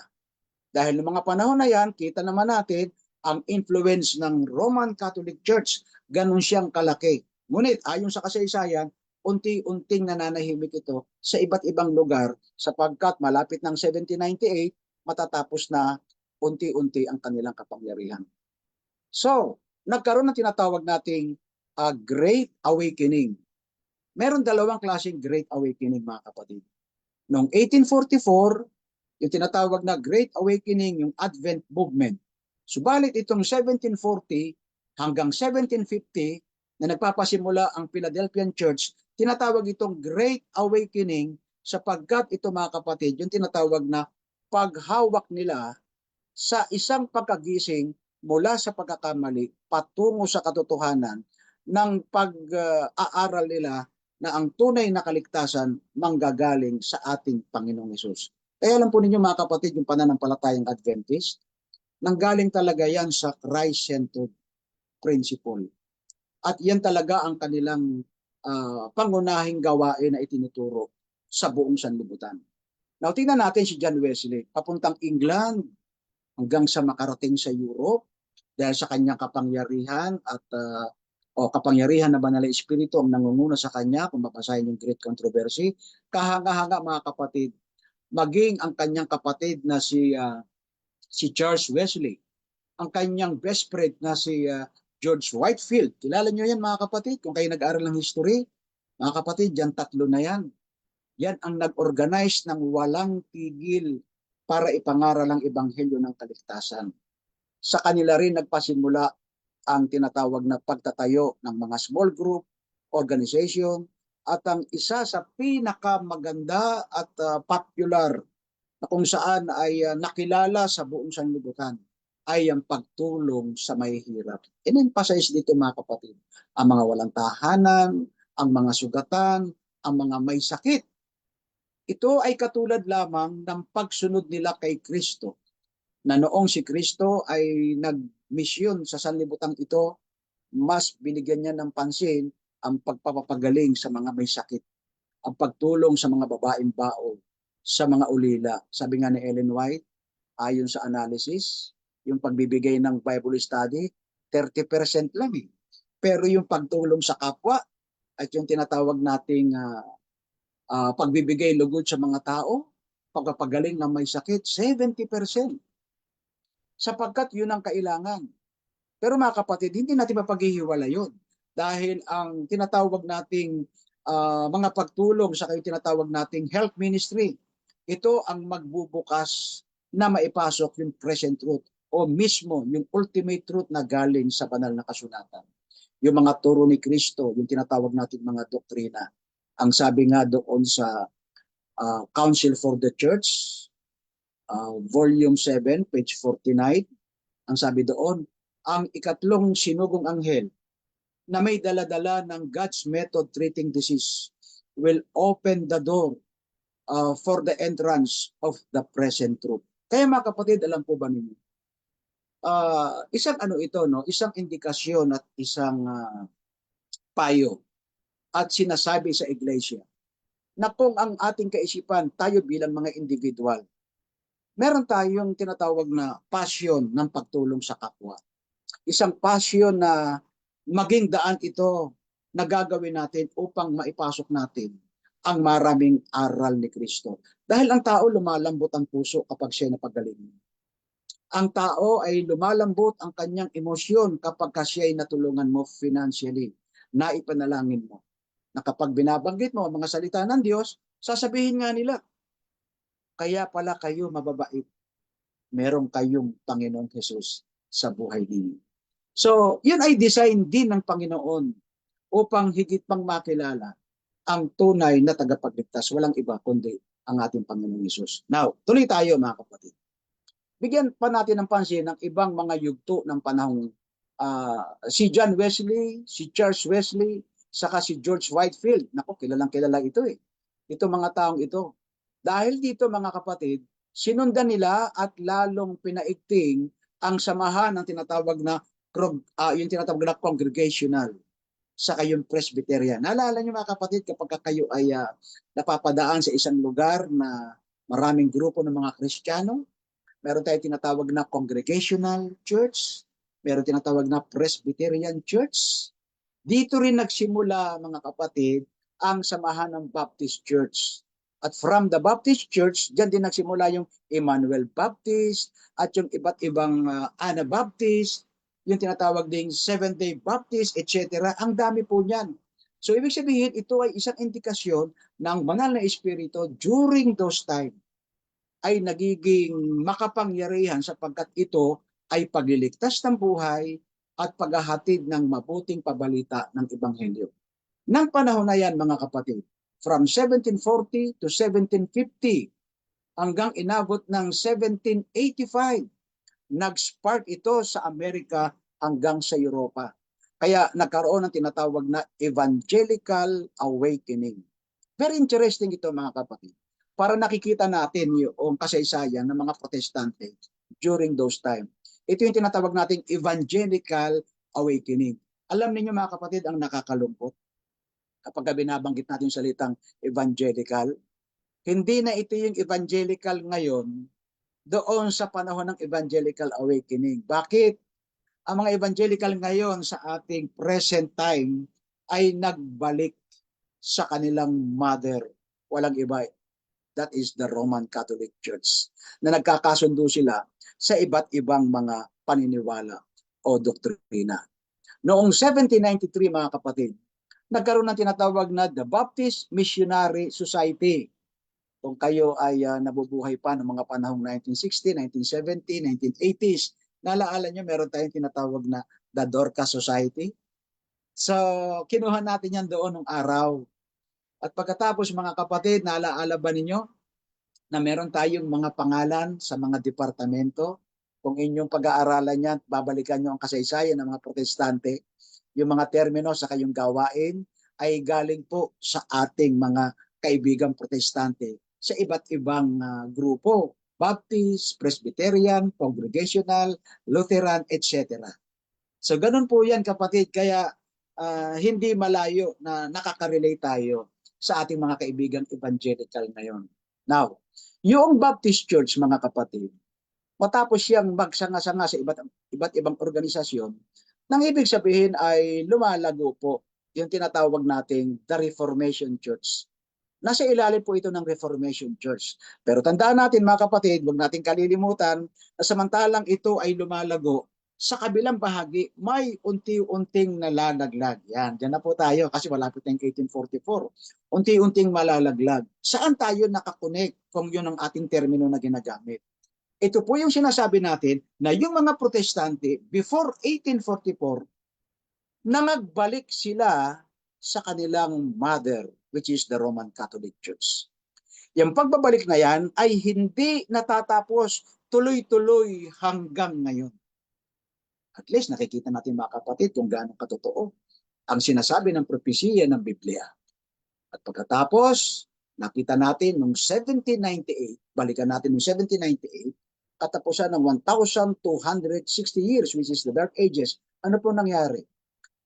Dahil noong mga panahon na yan, kita naman natin ang influence ng Roman Catholic Church, ganun siyang kalaki. Ngunit ayon sa kasaysayan, unti-unting nananahimik ito sa iba't ibang lugar sapagkat malapit ng 1798, matatapos na unti-unti ang kanilang kapangyarihan. So, nagkaroon ng tinatawag nating Great Awakening. Meron dalawang klaseng Great Awakening, mga kapatid. Noong 1844, yung tinatawag na Great Awakening, yung Advent Movement. Subalit itong 1740 hanggang 1750 na nagpapasimula ang Philadelphian Church, tinatawag itong Great Awakening sapagkat ito, mga kapatid, yung tinatawag na paghawak nila sa isang pagkagising mula sa pagkakamali patungo sa katotohanan ng pag-aaral nila na ang tunay na kaligtasan manggagaling sa ating Panginoong Hesus. Kaya alam po ninyo, mga kapatid, yung pananampalatayang Adventist, nanggaling talaga yan sa Christ-centered principle. At yan talaga ang kanilang pangunahing gawain na itinuturo sa buong sanlibutan. Now, tingnan natin si John Wesley, papuntang England hanggang sa makarating sa Europe dahil sa kanyang kapangyarihan at kapangyarihan na banal na espiritu ang nangunguna sa kanya, kung mapasahin yung Great Controversy. Kahanga-hanga, mga kapatid, maging ang kanyang kapatid na si Charles Wesley, ang kanyang best friend na si George Whitefield. Kilala nyo yan, mga kapatid? Kung kayo nag-aaral ng history, mga kapatid, yan tatlo na yan. Yan ang nag-organize ng walang tigil para ipangaral ang ebanghelyo ng kaligtasan. Sa kanila rin nagpasimula ang tinatawag na pagtatayo ng mga small group, organization, at ang isa sa pinakamaganda at popular na kung saan ay nakilala sa buong sanlibutan ay ang pagtulong sa mahihirap. In-emphasize dito, mga kapatid, ang mga walang tahanan, ang mga sugatan, ang mga may sakit. Ito ay katulad lamang ng pagsunod nila kay Kristo, na noong si Kristo ay nagmisyon sa sanlibutan ito, mas binigyan niya ng pansin ang pagpapagaling sa mga may sakit, ang pagtulong sa mga babaeng bao, sa mga ulila. Sabi nga ni Ellen White, ayon sa analysis, yung pagbibigay ng Bible study, 30% lang eh. Pero yung pagtulong sa kapwa at yung tinatawag nating pagbibigay lugod sa mga tao, pagpapagaling ng may sakit, 70%. Sapagkat yun ang kailangan. Pero mga kapatid, hindi natin mapaghihiwala yun. Dahil ang tinatawag nating mga pagtulong sa kayo tinatawag nating health ministry, ito ang magbubukas na maipasok yung present truth o mismo yung ultimate truth na galing sa banal na kasulatan. Yung mga turo ni Kristo, yung tinatawag nating mga doktrina. Ang sabi nga doon sa Council for the Church, Volume 7, page 49, ang sabi doon, ang ikatlong sinugong anghel na may daladala ng God's method treating disease will open the door for the entrance of the present truth. Kaya mga kapatid, alam po ba ninyo? Isang ano ito, no? Isang indikasyon at isang payo at sinasabi sa iglesia na kung ang ating kaisipan, tayo bilang mga individual, meron tayong tinatawag na passion ng pagtulong sa kapwa. Isang passion na maging daan ito na gagawin natin upang maipasok natin ang maraming aral ni Kristo. Dahil ang tao lumalambot ang puso kapag siya napagaling. Ang tao ay lumalambot ang kanyang emosyon kapag siya ay natulungan mo financially, na ipanalangin mo. Na kapag binabanggit mo ang mga salita ng Diyos, sasabihin nga nila, kaya pala kayo mababait. Meron kayong Panginoong Hesus sa buhay ninyo. So, yun ay design din ng Panginoon upang higit pang makilala ang tunay na tagapagligtas. Walang iba kundi ang ating Panginoong Hesus. Now, tuloy tayo, mga kapatid. Bigyan pa natin ng pansin ng ibang mga yugto ng panahong si John Wesley, si Charles Wesley, saka si George Whitefield. Naku, kilalang kilala ito eh. Ito mga taong ito. Dahil dito mga kapatid, sinundan nila at lalong pinaigting ang samahan ng tinatawag na yung tinatawag na congregational sa kayong Presbyterian. Naalala niyo mga kapatid, kapag kayo ay napapadaan sa isang lugar na maraming grupo ng mga Kristiyano, meron tayong tinatawag na congregational church, meron tinatawag na Presbyterian church. Dito rin nagsimula mga kapatid ang samahan ng Baptist Church. At from the Baptist Church, dyan din nagsimula yung Emmanuel Baptist at yung iba't ibang Anabaptist, yung tinatawag ding Seventh-day Baptist, etc. Ang dami po niyan. So ibig sabihin, ito ay isang indikasyon ng banal na espiritu during those time ay nagiging makapangyarihan sapagkat ito ay pagliligtas ng buhay at paghahatid ng mabuting pabalita ng Ebanghelyo. Nang panahon na yan mga kapatid, from 1740 to 1750 hanggang inabot ng 1785, nag-spark ito sa Amerika hanggang sa Europa. Kaya nagkaroon ng tinatawag na evangelical awakening. Very interesting ito mga kapatid. Para nakikita natin yung kasaysayan ng mga protestante during those time. Ito yung tinatawag nating evangelical awakening. Alam niyo mga kapatid, ang nakakalungkot kapag binabanggit natin yung salitang evangelical, hindi na ito yung evangelical ngayon doon sa panahon ng evangelical awakening. Bakit? Ang mga evangelical ngayon sa ating present time ay nagbalik sa kanilang mother. Walang iba. That is the Roman Catholic Church. Na nagkakasundo sila sa iba't ibang mga paniniwala o doktrina. Noong 1793 mga kapatid, nagkaroon ng tinatawag na the Baptist Missionary Society. Kung kayo ay nabubuhay pa ng mga panahong 1960, 1970, 1980s, nalaala nyo meron tayong tinatawag na the Dorcas Society. So, kinuha natin yan doon nung araw. At pagkatapos mga kapatid, nalaala ba ninyo na meron tayong mga pangalan sa mga departamento? Kung inyong pag-aaralan yan, babalikan nyo ang kasaysayan ng mga protestante, yung mga termino sa kayong gawain ay galing po sa ating mga kaibigang protestante sa iba't ibang grupo. Baptist, Presbyterian, Congregational, Lutheran, etc. So ganun po yan kapatid, kaya hindi malayo na nakaka-relate tayo sa ating mga kaibigang evangelical ngayon. Now, yung Baptist Church mga kapatid, matapos siyang magsanga-sanga sa iba't ibang organisasyon, nang ibig sabihin ay lumalago po yung tinatawag nating the Reformation Church. Nasa ilalim po ito ng Reformation Church. Pero tandaan natin mga kapatid, huwag natin kalilimutan na samantalang ito ay lumalago, sa kabilang bahagi may unti-unting nalalaglag. Yan, dyan na po tayo kasi malapit na yung 1844. Unti-unting malalaglag. Saan tayo nakakonek kung yun ang ating termino na ginagamit? Ito po yung sinasabi natin na yung mga protestante before 1844, na nagbalik sila sa kanilang mother, which is the Roman Catholic Church. Yung pagbabalik na yan ay hindi natatapos tuloy-tuloy hanggang ngayon. At least nakikita natin mga kapatid kung gaano katotoo ang sinasabi ng propesiya ng Biblia. At pagkatapos, nakita natin noong 1798, balikan natin noong 1798, katapusan ng 1,260 years, which is the Dark Ages, ano po nangyari?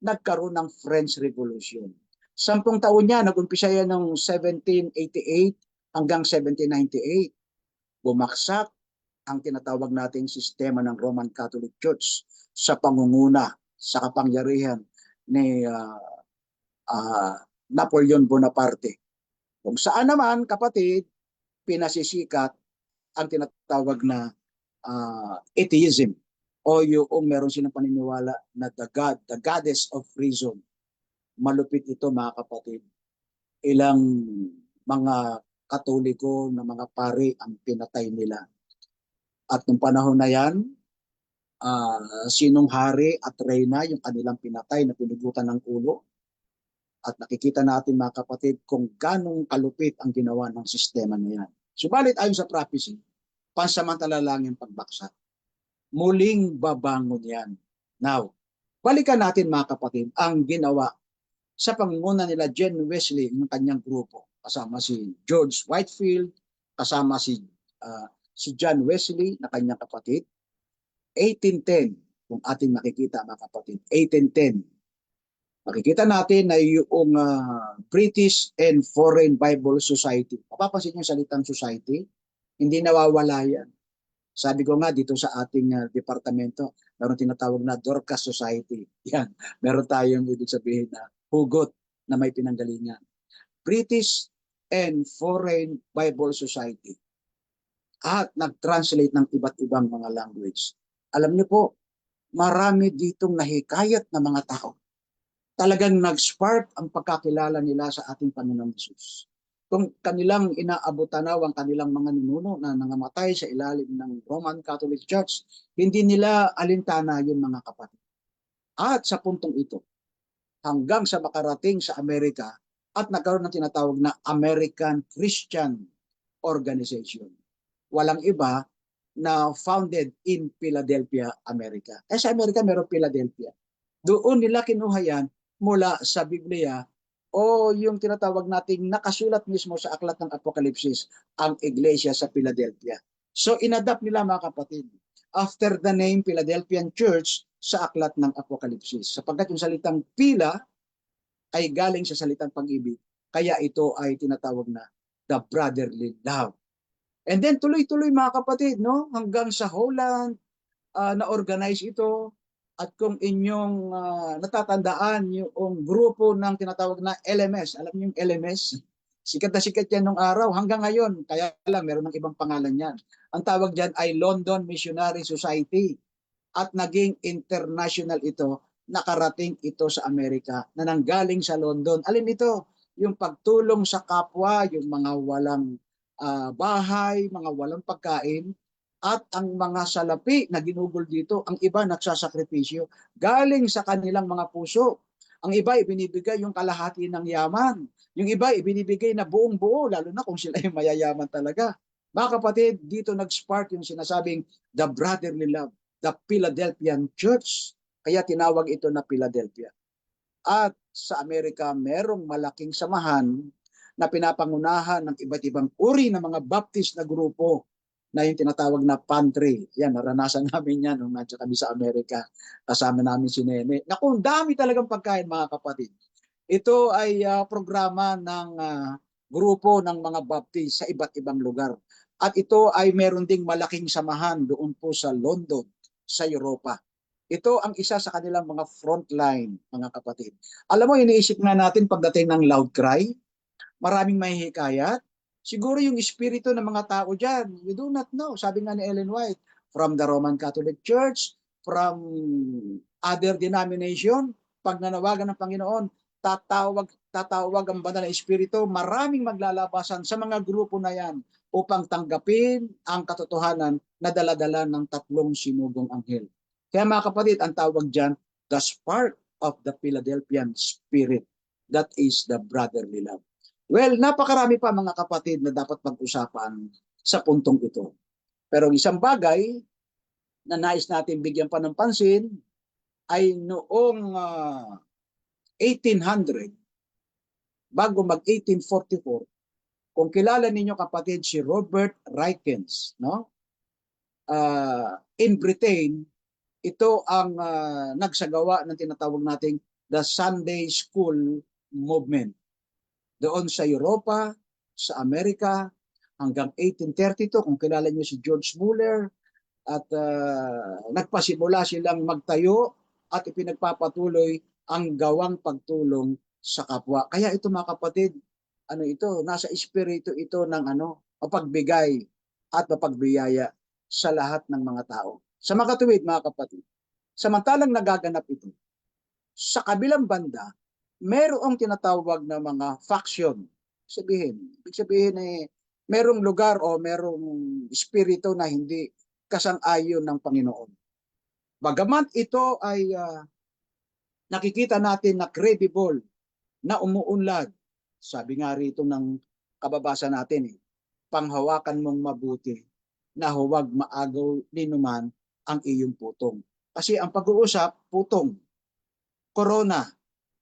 Nagkaroon ng French Revolution. 10 taon niya, nag-umpisa yan noong 1788 hanggang 1798. Bumaksak ang tinatawag nating sistema ng Roman Catholic Church sa pangunguna, sa kapangyarihan ni Napoleon Bonaparte. Kung saan naman, kapatid, pinasisikat ang tinatawag na atheism o yung meron silang paniniwala na the goddess of reason. Malupit ito mga kapatid. Ilang mga Katoliko na mga pari ang pinatay nila. At nung panahon na yan, sinong hari at reyna yung kanilang pinatay na pinugutan ng ulo. At nakikita natin mga kapatid kung ganong kalupit ang ginawa ng sistema na yan. Subalit ayon sa prophecy, pansamantala lang yung pagbaksak. Muling babangon yan. Now, balikan natin mga kapatid ang ginawa sa pangunguna nila Jen Wesley ng kanyang grupo. Kasama si George Whitefield, kasama si John Wesley na kanyang kapatid. 1810, kung ating makikita mga kapatid, 1810. Makikita natin na yung British and Foreign Bible Society. Mapapansin yung salitang society, hindi nawawala yan. Sabi ko nga dito sa ating departamento, meron tinatawag na Dorcas Society. Yan, meron tayong ibig sabihin na hugot na may pinanggalingan. British and Foreign Bible Society. At nag-translate ng iba't ibang mga language. Alam niyo po, marami ditong nahikayat na mga tao. Talagang nag-spark ang pagkakilala nila sa ating Panginoong Hesus. Kung kanilang inaabutanaw ang kanilang mga ninuno na nangamatay sa ilalim ng Roman Catholic Church, hindi nila alintana yung mga kapatid. At sa puntong ito, hanggang sa makarating sa Amerika at nagkaroon ng tinatawag na American Christian Organization. Walang iba na founded in Philadelphia, America. Sa Amerika meron Philadelphia. Doon nila kinuha yan mula sa Biblia o yung tinatawag nating nakasulat mismo sa aklat ng Apokalipsis, ang Iglesia sa Philadelphia. So inadapt nila mga kapatid, after the name Philadelphian Church sa aklat ng Apokalipsis. Sapagkat yung salitang pila ay galing sa salitang pag-ibig, kaya ito ay tinatawag na the brotherly love. And then tuloy-tuloy mga kapatid, no? Hanggang sa Holland, na-organize ito. At kung inyong natatandaan yung grupo ng tinatawag na LMS, alam niyo yung LMS? Sikat na sikat yan nung araw hanggang ngayon. Kaya lang, meron ng ibang pangalan yan. Ang tawag dyan ay London Missionary Society. At naging international ito, nakarating ito sa Amerika na nanggaling sa London. Alin ito? Yung pagtulong sa kapwa, yung mga walang bahay, mga walang pagkain, at ang mga salapi na ginugol dito, ang iba nagsasakripisyo galing sa kanilang mga puso. Ang iba ibinibigay yung kalahati ng yaman. Yung iba ibinibigay na buong buo, lalo na kung sila yung mayayaman talaga. Mga kapatid, dito nag-spark yung sinasabing the brotherly love, the Philadelphian Church. Kaya tinawag ito na Philadelphia. At sa Amerika, merong malaking samahan na pinapangunahan ng iba't ibang uri ng mga Baptist na grupo na yung tinatawag na pantry. Yan, naranasan namin yan nung nandiyan kami sa Amerika. Kasama namin si Nene. Naku, dami talagang pagkain mga kapatid. Ito ay programa ng grupo ng mga Baptist sa iba't ibang lugar. At ito ay meron ding malaking samahan doon po sa London, sa Europa. Ito ang isa sa kanilang mga frontline, mga kapatid. Alam mo, iniisip na natin pagdating ng loud cry, maraming mahihikayat. Siguro yung espiritu ng mga tao dyan, you do not know. Sabi nga ni Ellen White, from the Roman Catholic Church, from other denomination, pag nanawagan ng Panginoon, tatawag ang banal na espiritu, maraming maglalabasan sa mga grupo na yan upang tanggapin ang katotohanan na daladala ng 3 sinugong anghel. Kaya mga kapatid, ang tawag dyan, the spark of the Philadelphian spirit. That is the brotherly love. Well, napakarami pa mga kapatid na dapat pag-usapan sa puntong ito. Pero isang bagay na nais natin bigyan pa ng pansin ay noong 1800, bago mag-1844, kung kilala ninyo kapatid si Robert Rykens, no? In Britain, ito ang nagsagawa ng tinatawag nating the Sunday School Movement. Doon sa Europa, sa Amerika, hanggang 1832, kung kilala niyo si George Muller, at nagpasimula silang magtayo at ipinagpapatuloy ang gawang pagtulong sa kapwa. Kaya ito mga kapatid, nasa espiritu ito ng mapagbigay at mapagbiyaya sa lahat ng mga tao. Sa makatuwid mga kapatid, samantalang nagaganap ito, sa kabilang banda, merong tinatawag na mga faction. Ibig sabihin merong lugar o merong espiritu na hindi kasang-ayon ng Panginoon. Bagaman ito ay nakikita natin na credible, na umuunlad. Sabi nga rito ng kababasa natin, panghawakan mong mabuti na huwag maagaw ninuman ang iyong putong. Kasi ang pag-uusap, putong, corona,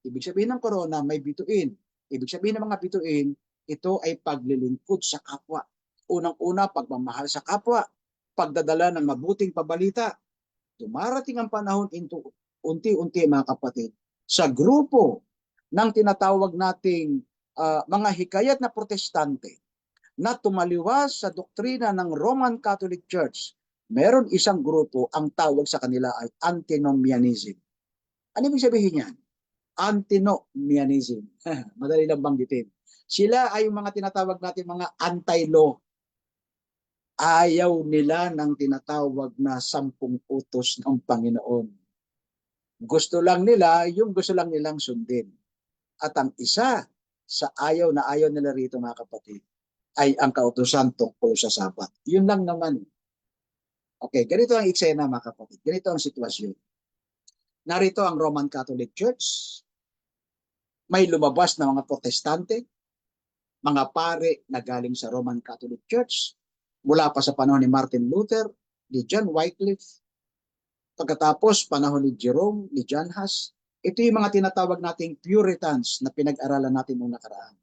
Ibig sabihin ng corona, may bituin. Ibig sabihin ng mga bituin, ito ay paglilingkod sa kapwa. Unang-una, pagmamahal sa kapwa, pagdadala ng mabuting pabalita. Dumarating ang panahon unti-unti mga kapatid, sa grupo ng tinatawag nating mga hikayat na protestante na tumaliwas sa doktrina ng Roman Catholic Church, meron isang grupo, ang tawag sa kanila ay antinomianism. Ano ibig sabihin yan? Antinomianism. Madali lang banggitin. Sila ay yung mga tinatawag natin mga anti-law. Ayaw nila ng tinatawag na 10 utos ng Panginoon. Gusto lang nilang sundin. At ang isa sa ayaw nila rito mga kapatid, ay ang kautusan tungkol sa Sabat. Yun lang naman. Okay, ganito ang eksena mga kapatid. Ganito ang sitwasyon. Narito ang Roman Catholic Church. May lumabas na mga protestante, mga pare na galing sa Roman Catholic Church, mula pa sa panahon ni Martin Luther, ni John Wycliffe, pagkatapos panahon ni Jerome, ni John Huss. Ito yung mga tinatawag nating Puritans na pinag-aralan natin noong nakaraan.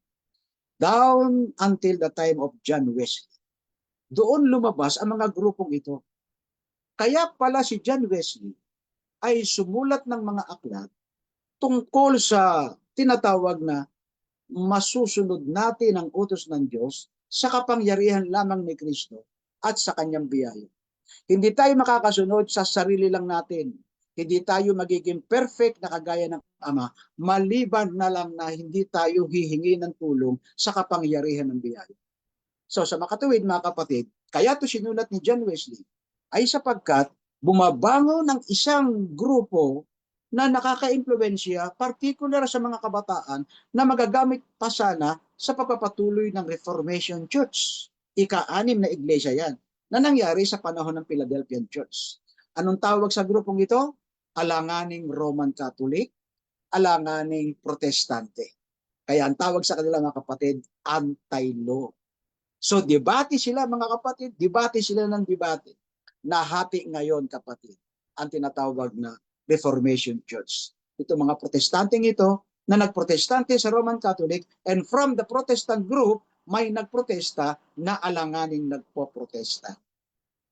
Down until the time of John Wesley. Doon lumabas ang mga grupong ito. Kaya pala si John Wesley ay sumulat ng mga aklat tungkol sa tinatawag na masusunod natin ang utos ng Diyos sa kapangyarihan lamang ni Kristo at sa kanyang biyaya. Hindi tayo makakasunod sa sarili lang natin. Hindi tayo magiging perfect na kagaya ng Ama, maliban na lang na hindi tayo hihingi ng tulong sa kapangyarihan ng biyaya. So sa makatuwid mga kapatid, kaya ito sinulat ni John Wesley ay sapagkat bumabango ng isang grupo na nakaka-impluwensya, particular sa mga kabataan na magagamit pa sana sa pagpapatuloy ng Reformation Church. Ika-6 na iglesia yan na nangyari sa panahon ng Philadelphian Church. Anong tawag sa grupong ito? Alanganing Roman Catholic, alanganing Protestante. Kaya ang tawag sa kanila mga kapatid, anti-law. So debate sila mga kapatid, debate sila ng debate. Nahati ngayon kapatid, ang tinatawag na Reformation Church. Ito mga protestanteng ito na nagprotestante sa Roman Catholic, and from the Protestant group, may nagprotesta na alanganing nagpo-protesta.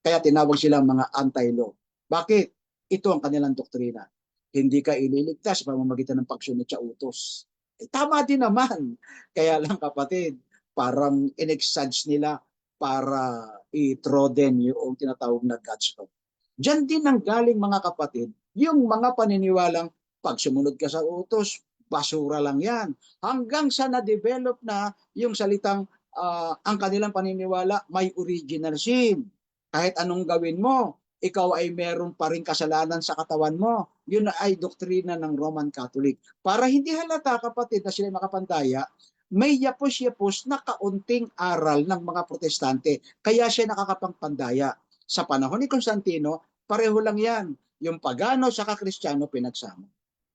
Kaya tinawag silang mga anti-law. Bakit? Ito ang kanilang doktrina. Hindi ka ililigtas sa pamamagitan ng pagsunod sa utos. Tama din naman. Kaya lang kapatid, parang in-exage nila para i-troden yung tinatawag na God's law. Diyan din ang galing mga kapatid, yung mga paniniwalang pag sumunod ka sa utos, basura lang yan. Hanggang sa na-develop na yung salitang ang kanilang paniniwala may original sin. Kahit anong gawin mo, ikaw ay meron pa rin kasalanan sa katawan mo. Yun ay doktrina ng Roman Catholic. Para hindi halata kapatid na sila makapantaya, may yapos-yapos na kaunting aral ng mga protestante. Kaya siya nakakapagpandaya. Sa panahon ni Constantino, pareho lang yan. Yung pagano sa Kristyano pinagsama.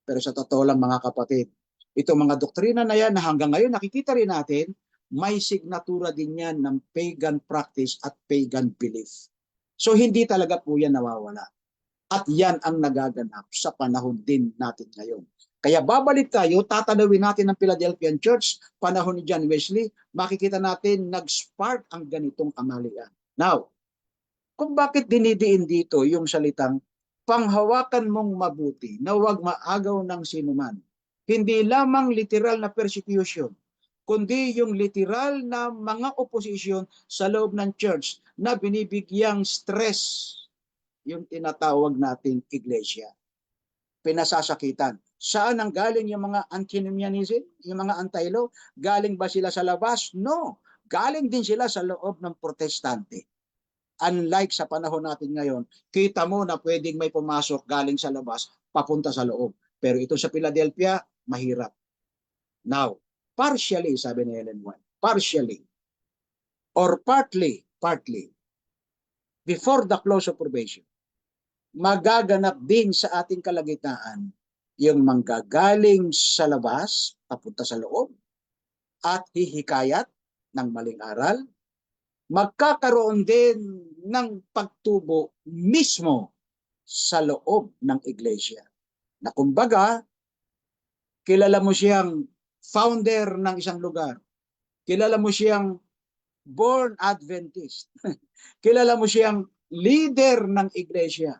Pero sa totoo lang mga kapatid, itong mga doktrina na yan na hanggang ngayon nakikita rin natin, may signatura din yan ng pagan practice at pagan belief. So hindi talaga po yan nawawala. At yan ang nagaganap sa panahon din natin ngayon. Kaya babalik tayo, tatanawin natin ang Philadelphian Church, panahon ni John Wesley, makikita natin nag-spark ang ganitong kamalian. Now, kung bakit dinidiin dito yung salitang panghawakan mong mabuti na huwag maagaw ng sinuman. Hindi lamang literal na persecution, kundi yung literal na mga oposisyon sa loob ng church na binibigyang stress yung tinatawag nating iglesia. Pinasasakitan. Saan ang galing yung mga antinomianism, yung mga anti-law? Galing ba sila sa labas? No. Galing din sila sa loob ng protestante. Unlike sa panahon natin ngayon, kita mo na pwedeng may pumasok galing sa labas, papunta sa loob. Pero ito sa Philadelphia, mahirap. Now, partially, sabi ni Ellen White, partially, or partly, before the close of probation, magaganap din sa ating kalagitnaan yung manggagaling sa labas, papunta sa loob, at hihikayat ng maling aral, magkakaroon din ng pagtubo mismo sa loob ng iglesia. Na kumbaga, Kilala mo siyang founder ng isang lugar. Kilala mo siyang born Adventist. Kilala mo siyang leader ng iglesia.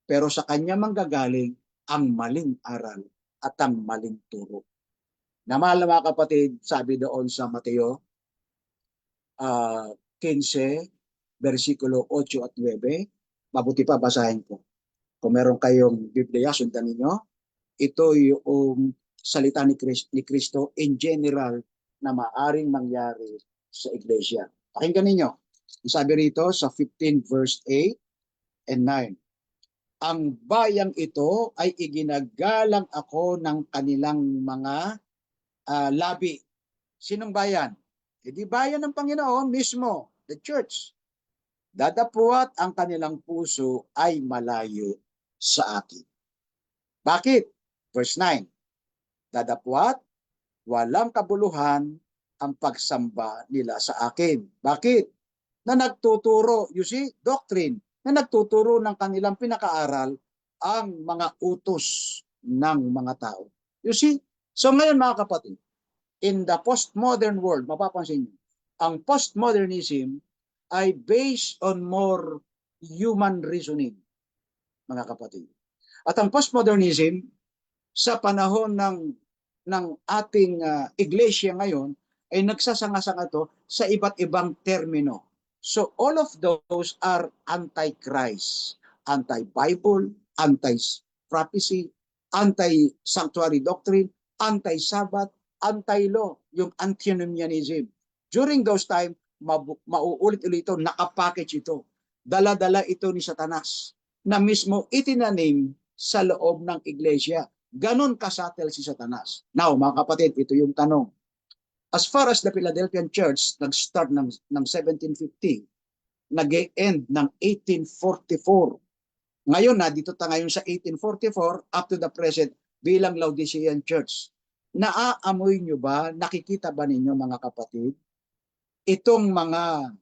Pero sa kanya manggagaling ang maling aral at ang maling turo. Na mahal na mga kapatid, sabi doon sa Mateo 15, versikulo 8 at 9, mabuti pa basahin ko. Kung meron kayong Biblia, sundan ninyo. Ito yung salita ni Kristo in general na maaring mangyari sa iglesia. Pakinggan ninyo. Sabi rito sa 15 verse 8 and 9. Ang bayang ito ay iginagalang ako ng kanilang mga labi. Sinong bayan? E di bayan ng Panginoon mismo, the church. Dadapuat ang kanilang puso ay malayo sa akin. Bakit? Verse 9. Dadapuat, walang kabuluhan ang pagsamba nila sa akin. Bakit? Na nagtuturo, you see, doctrine, na nagtuturo ng kanilang pinakaaral ang mga utos ng mga tao. You see? So ngayon mga kapatid, in the postmodern world, mapapansin niyo, ang postmodernism ay based on more human reasoning, mga kapatid. At ang postmodernism, sa panahon ng ating iglesia ngayon, ay nagsasanga-sanga to sa iba't ibang termino. So all of those are anti-Christ, anti-Bible, anti-prophecy, anti-sanctuary doctrine, anti-Sabbath, anti-law, yung antinomianism. During those time, mauulit-ulit ito, nakapackage ito. Dala-dala ito ni Satanas na mismo itinanim sa loob ng iglesia. Ganon kasatel si Satanas. Now, mga kapatid, ito yung tanong. As far as the Philadelphian Church, nag-start ng 1750, nag-end ng 1844. Ngayon na, dito tayo ngayon sa 1844, up to the present, bilang Laodicean Church. Naaamoy nyo ba, nakikita ba ninyo mga kapatid, itong mga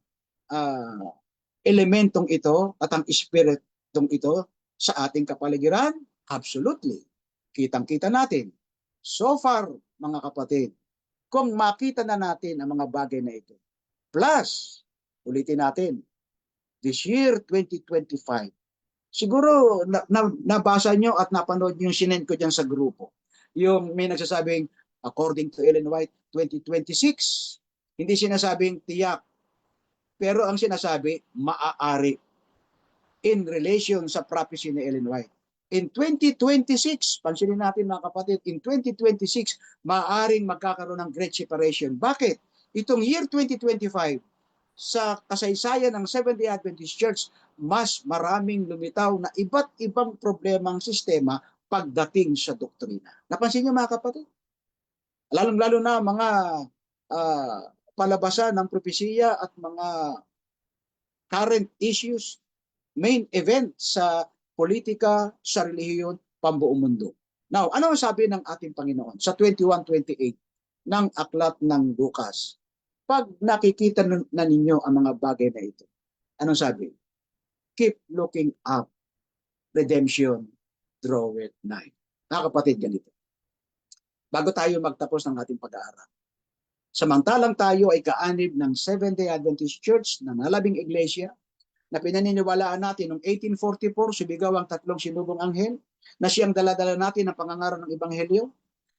elementong ito at ang espiritong ito sa ating kapaligiran? Absolutely. Kitang-kita natin. So far, mga kapatid, kung makita na natin ang mga bagay na ito, plus, ulitin natin, this year 2025, siguro nabasa nyo at napanood nyo yung sinend ko dyan sa grupo. Yung may nagsasabing, according to Ellen White, 2026, hindi sinasabing tiyak. Pero ang sinasabi, maaari in relation sa prophecy ni Ellen White. In 2026, pansinin natin mga kapatid, in 2026, maaaring magkakaroon ng great separation. Bakit? Itong year 2025, sa kasaysayan ng Seventh-day Adventist Church, mas maraming lumitaw na iba't ibang problemang sistema pagdating sa doktrina. Napansin niyo mga kapatid? Lalong-lalo na mga palabasan ng propesiya at mga current issues, main event sa politika, sa relihiyon, pambuong mundo. Now, ano ang sabi ng ating Panginoon sa 21:28 ng aklat ng Lucas? Pag nakikita na ninyo ang mga bagay na ito, anong sabi? Keep looking up. Redemption draweth nigh. Mga kapatid, ganito. Bago tayo magtapos ng ating pag-aaral, samantalang tayo ay kaanib ng Seventh-day Adventist Church na nalabing iglesia, na pinaniniwalaan natin noong 1844, sumigaw ang 3 sinubong anghel, na siyang daladala natin ang pangangaraw ng Ebanghelyo.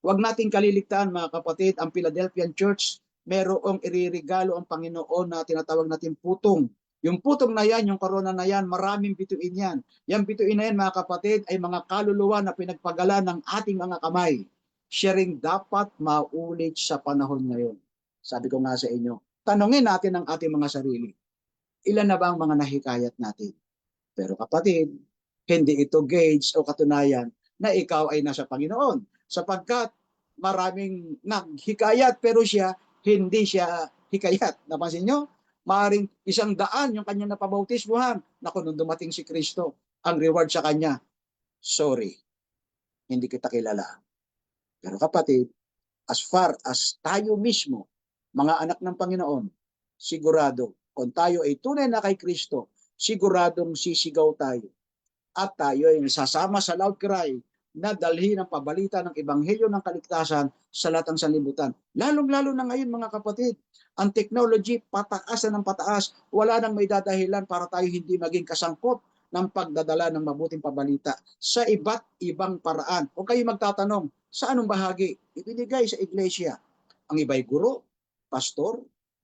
Huwag nating kaliligtaan mga kapatid, ang Philadelphian Church, merong iririgalo ang Panginoon na tinatawag natin putong. Yung putong na yan, yung korona na yan, maraming bituin yan. Yung bituin na yan mga kapatid ay mga kaluluwa na pinagpagala ng ating mga kamay. Siya ring dapat maulit sa panahon ngayon. Sabi ko nga sa inyo, tanungin natin ang ating mga sarili. Ilan na ba ang mga nahikayat natin? Pero kapatid, hindi ito gauge o katunayan na ikaw ay nasa Panginoon. Sapagkat maraming naghikayat pero siya, hindi siya hikayat. Napansin nyo? Maaring 100 yung kanyang napabautismuhan. Naku, nung dumating si Kristo, ang reward sa kanya, sorry, hindi kita kilala. Pero kapatid, as far as tayo mismo, mga anak ng Panginoon, sigurado, kung tayo ay tunay na kay Kristo, siguradong sisigaw tayo. At tayo ay nasasama sa loud cry na dalhin ang pabalita ng ebanghelyo ng kaligtasan sa lahat ng sanlibutan. Lalong-lalo na ngayon mga kapatid, ang technology pataas na ng pataas, wala nang may dadahilan para tayo hindi maging kasangkot ng pagdadala ng mabuting pabalita sa iba't ibang paraan. O kayo magtatanong, sa anong bahagi ibinigay sa iglesia? Ang iba'y guro, pastor,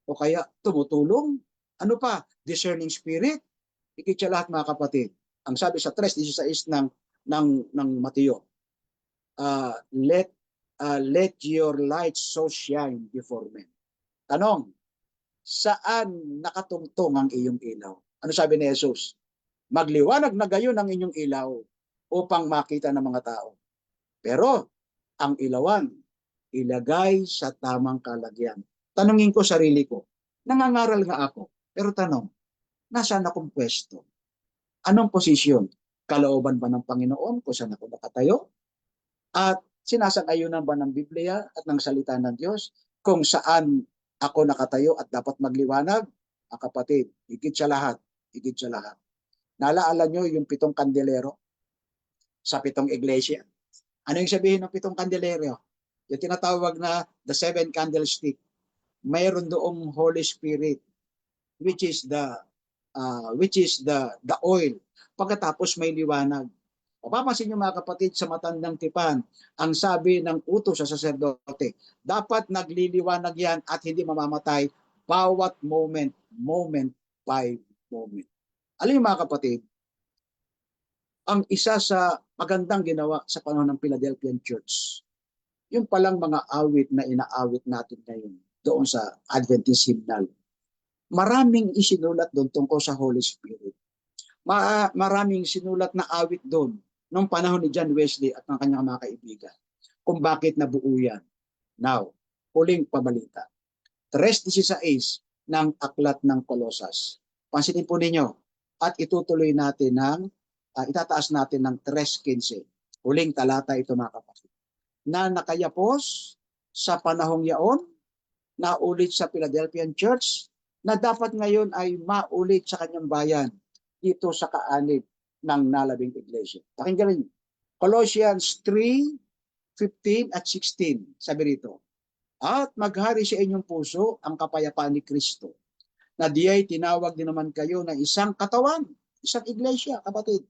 o kaya tumutulong? Ano pa? Discerning spirit? Higit sa lahat mga kapatid. Ang sabi sa 3:16 ng Mateo, let your light so shine before men. Tanong, saan nakatungtong ang iyong ilaw? Ano sabi ni Jesus? Magliwanag na gayon ang inyong ilaw upang makita ng mga tao. Pero ang ilawan, ilagay sa tamang kalagyan. Tanungin ko sarili ko, nangangaral nga ako, pero tanong, nasaan akong pwesto? Anong posisyon? Kalooban ba ng Panginoon kung saan ako nakatayo? At sinasang-ayunan ba ng Biblia at ng salita ng Diyos kung saan ako nakatayo at dapat magliwanag? Kapatid, higit sa lahat, higit sa lahat. Naalala nyo yung 7 kandelero sa 7 iglesia? Ano yung sabihin ng 7 kandelero? Yung tinatawag na the 7 candlestick. Mayroon doong Holy Spirit, which is the oil. Pagkatapos may liwanag. Mapapansin niyo mga kapatid, sa matandang tipan, ang sabi ng utos sa saserdote, dapat nagliliwanag yan at hindi mamamatay bawat moment by moment. Alam niyo mga kapatid, ang isa sa magandang ginawa sa panahon ng Philadelphian Church, yung palang mga awit na inaawit natin ngayon doon sa Adventist hymnal, maraming isinulat doon tungkol sa Holy Spirit. Maraming sinulat na awit doon noong panahon ni John Wesley at ng kanyang mga kaibigan kung bakit nabuo yan. Now, huling pabalita. 3:16 ng aklat ng Kolosas. Pansinin po ninyo at itutuloy natin itataas natin ng 3:15. Huling talata ito mga kapatid. Na nakayapos sa panahong yaon, naulit sa Philadelphian Church, na dapat ngayon ay maulit sa kanyang bayan dito sa kaanib ng nalabing iglesia. Pakinggan niyo. Colossians 3:15 at 16. Sabi rito, at maghari sa inyong puso ang kapayapaan ni Kristo, na diya'y tinawag din naman kayo ng isang katawan, isang iglesia, kapatid.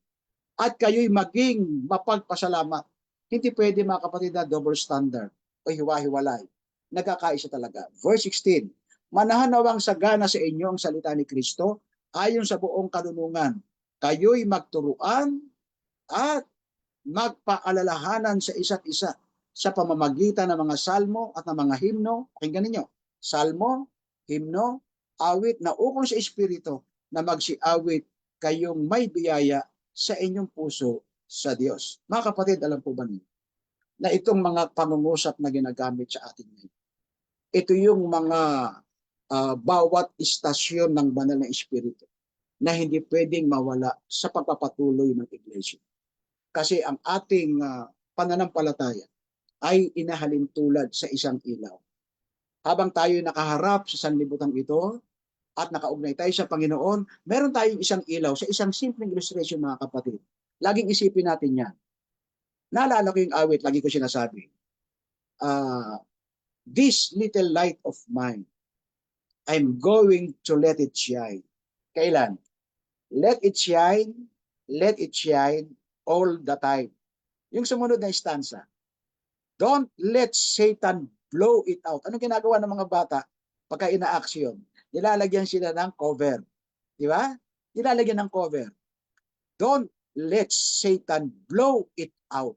At kayo'y maging mapagpasalamat. Hindi pwede mga kapatid na double standard o hiwa-hiwalay. Nagkakaisa talaga. Verse 16, manahanawang sagana sa inyo ang salita ni Kristo ayon sa buong karunungan. Kayo'y magturuan at magpaalalahanan sa isa't isa sa pamamagitan ng mga salmo at ng mga himno. Pakinggan ninyo, salmo, himno, awit na ukol sa Espiritu na magsiawit kayong may biyaya sa inyong puso sa Diyos. Mga kapatid, alam po ba niyo na itong mga pangungusap na ginagamit sa atin ngayon, ito yung mga bawat istasyon ng banal na Espiritu na hindi pwedeng mawala sa pagpapatuloy ng iglesia. Kasi ang ating pananampalataya ay inahalin tulad sa isang ilaw. Habang tayo nakaharap sa sanlibutan ito at nakaugnay tayo sa Panginoon, meron tayong isang ilaw sa isang simpleng illustration mga kapatid. Laging isipin natin yan. Naalala ko yung awit, lagi ko sinasabi, this little light of mine, I'm going to let it shine. Kailan? Let it shine all the time. Yung sumunod na stanza, don't let Satan blow it out. Anong ginagawa ng mga bata pagka ina-action? Nilalagyan sila ng cover. Di ba? Nilalagyan ng cover. Don't let Satan blow it out.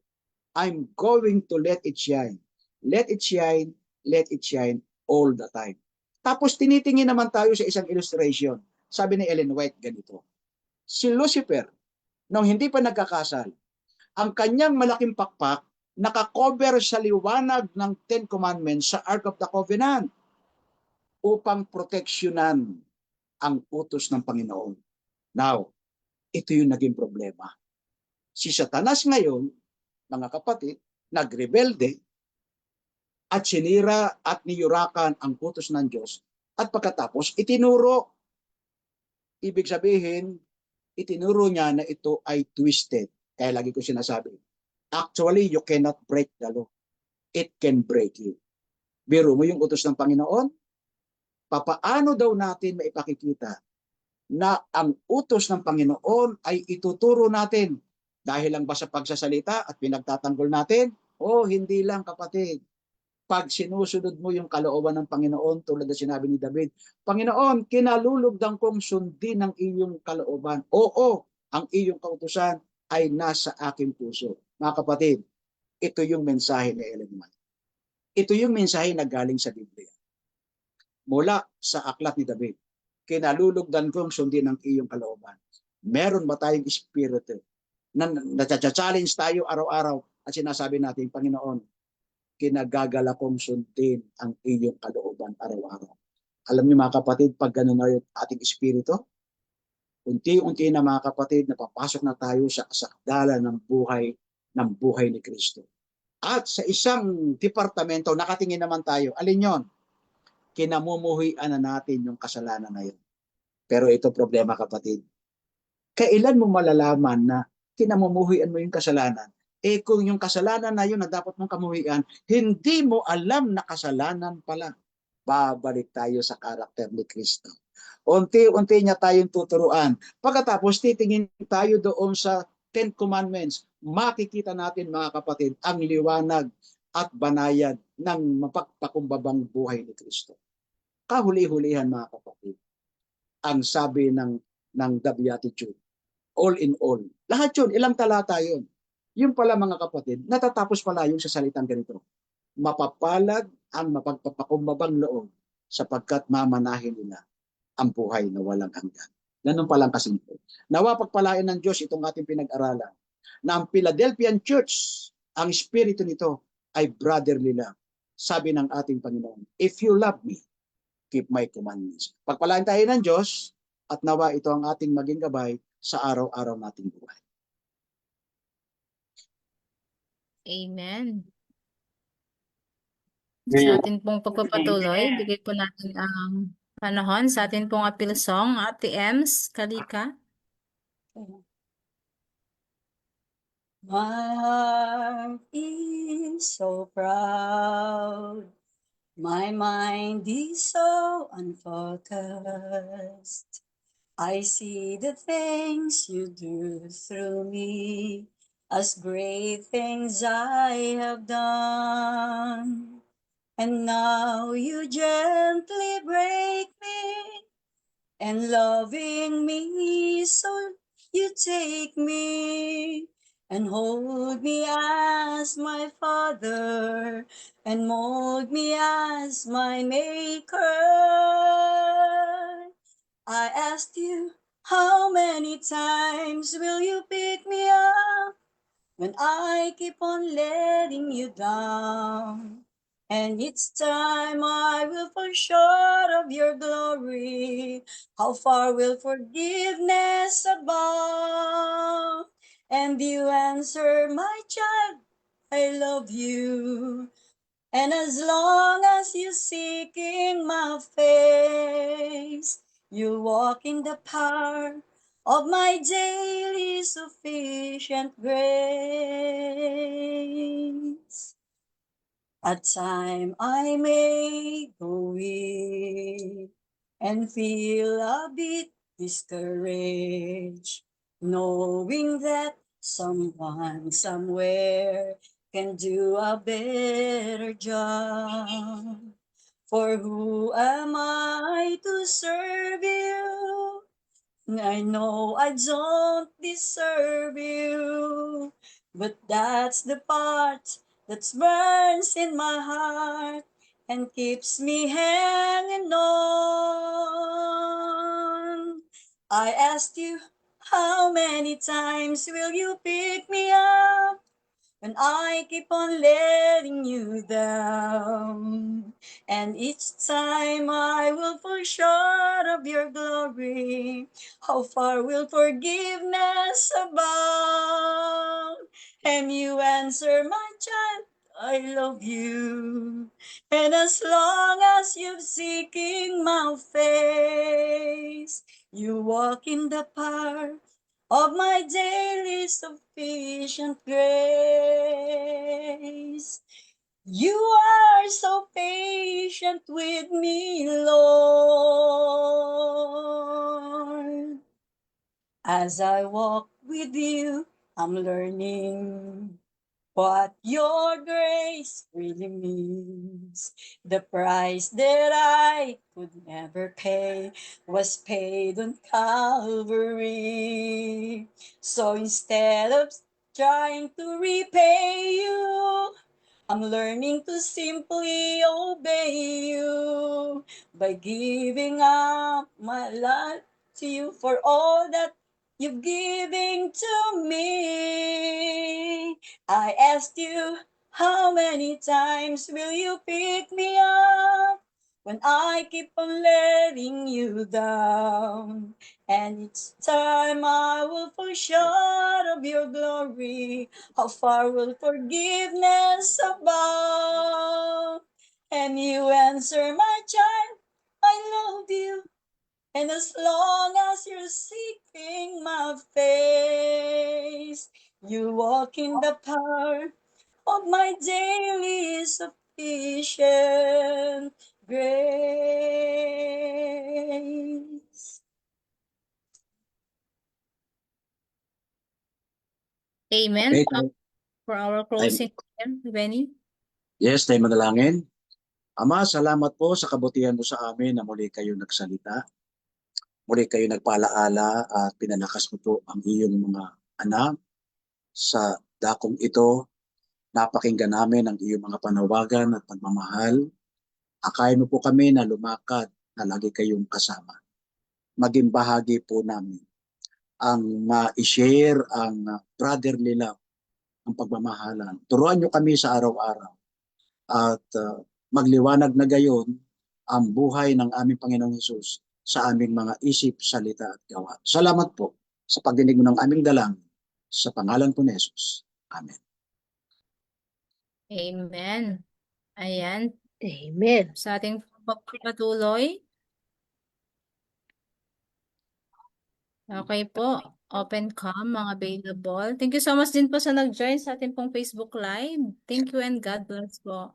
I'm going to let it shine. Let it shine all the time. Tapos tinitingin naman tayo sa isang illustration. Sabi ni Ellen White ganito, si Lucifer, nung hindi pa nagkakasal, ang kanyang malaking pakpak nakakover sa liwanag ng 10 Commandments sa Ark of the Covenant upang proteksyonan ang utos ng Panginoon. Now, ito yung naging problema. Si Satanas ngayon, mga kapatid, nagrebelde at sinira at niyurakan ang utos ng Diyos at pagkatapos itinuro. Ibig sabihin, itinuro niya na ito ay twisted. Kaya lagi ko sinasabi, Actually, you cannot break the law. It can break you. Biro mo yung utos ng Panginoon, papaano daw natin maipakikita na ang utos ng Panginoon ay ituturo natin dahil lang ba sa pagsasalita at pinagtatanggol natin? O hindi lang, kapatid. Pag sinusunod mo yung kalooban ng Panginoon, tulad na sinabi ni David, Panginoon, kinalulugdan kong sundin ang iyong kalooban. Oo, ang iyong kautusan ay nasa aking puso. Mga kapatid, ito yung mensahe ni Ellen White. Ito yung mensahe na galing sa Biblia. Mula sa aklat ni David, kinalulugdan kong sundin ang iyong kalooban. Meron ba tayong espiritu na challenge tayo araw-araw at sinasabi natin, Panginoon, kinagagala kong sundin ang iyong kalooban araw-araw. Alam niyo mga kapatid, pag gano'n na yung ating espiritu, unti-unti na mga kapatid, napapasok na tayo sa kasakdalan ng buhay ni Kristo. At sa isang departamento, nakatingin naman tayo, alin yon? Kinamumuhian na natin yung kasalanan na yun. Pero ito problema kapatid. Kailan mo malalaman na kinamumuhian mo yung kasalanan? Kung yung kasalanan na yun na dapat mong kamuhian, hindi mo alam na kasalanan pala. Babalik tayo sa karakter ni Kristo. Unti-unti niya tayong tuturuan. Pagkatapos titingin tayo doon sa Ten Commandments, makikita natin mga kapatid ang liwanag at banayad ng mapagpakumbabang buhay ni Kristo. Kahuli-hulihan mga kapatid, ang sabi ng The Beatitude, all in all. Lahat yun, ilang talata yun. Yung pala mga kapatid, natatapos pala yung sa salitang ganito. Mapapalad ang mapagpapakumbabang loob sapagkat mamanahin nila ang buhay na walang hanggan. Ganun palang kasimple. Nawa pagpalain ng Diyos itong ating pinag-aralan na ang Philadelphian Church, ang espiritu nito ay brotherly love. Sabi ng ating Panginoon, if you love me, keep my commandments. Pagpalain tayo ng Diyos at nawa ito ang ating maging gabay sa araw-araw nating buhay. Amen. Sa atin pong pagpapatuloy, bigay po natin ang panahon sa atin pong appeal song, Ate Ems, Kalika. My heart is so proud, my mind is so unfocused. I see the things you do through me as great things I have done. And now you gently break me, and loving me so you take me and hold me as my father and mold me as my maker. I asked you, how many times will you pick me up when I keep on letting you down? And each time I will fall short of your glory. How far will forgiveness abound? And you answer, my child, I love you. And as long as you're seeking my face, you walk in the power of my daily sufficient grace. At time I may go weak and feel a bit discouraged, knowing that someone somewhere can do a better job. For who am I to serve you? I know I don't deserve you, but that's the part that burns in my heart and keeps me hanging on. I asked you, how many times will you pick me up when I keep on letting you down? And each time I will fall short of your glory. How far will forgiveness abound? And you answer, my child, I love you. And as long as you're seeking my face, you walk in the power of my daily sufficient grace. You are so patient with me, Lord. As I walk with you, I'm learning what your grace really means. The price that I could never pay was paid on Calvary. So instead of trying to repay you, I'm learning to simply obey you by giving up my life to you for all that you've given to me. I asked you, how many times will you pick me up when I keep on letting you down? And each time I will fall short of your glory. How far will forgiveness abound? And you answer, my child, I love you. And as long as you're seeking my face, you walk in the power of my daily sufficient grace. Amen. Okay, For our closing prayer, Benny. yes, tayo manalangin. Ama, salamat po sa kabutihan mo sa amin na muli kayo nagsalita. Muli kayo nagpalaala at pinalakas mo po ang iyong mga anak sa dakong ito. Napakinggan namin ang iyong mga panawagan at pagmamahal. Akayin mo po kami na lumakad na lagi kayong kasama. Maging bahagi po namin ang ma-share ang brotherly love, ang pagmamahalan. Turuan nyo kami sa araw-araw at magliwanag na gayon ang buhay ng aming Panginoong Hesus sa aming mga isip, salita at gawa. Salamat po sa pagdinig mo ng aming dalangin sa pangalan po ni Hesus. Amen. Amen. Ayan. Amen. Sa ating pagpapatuloy. Okay po. Open cam, mga available. Thank you so much din po sa nag-join sa ating pong Facebook Live. Thank you and God bless po.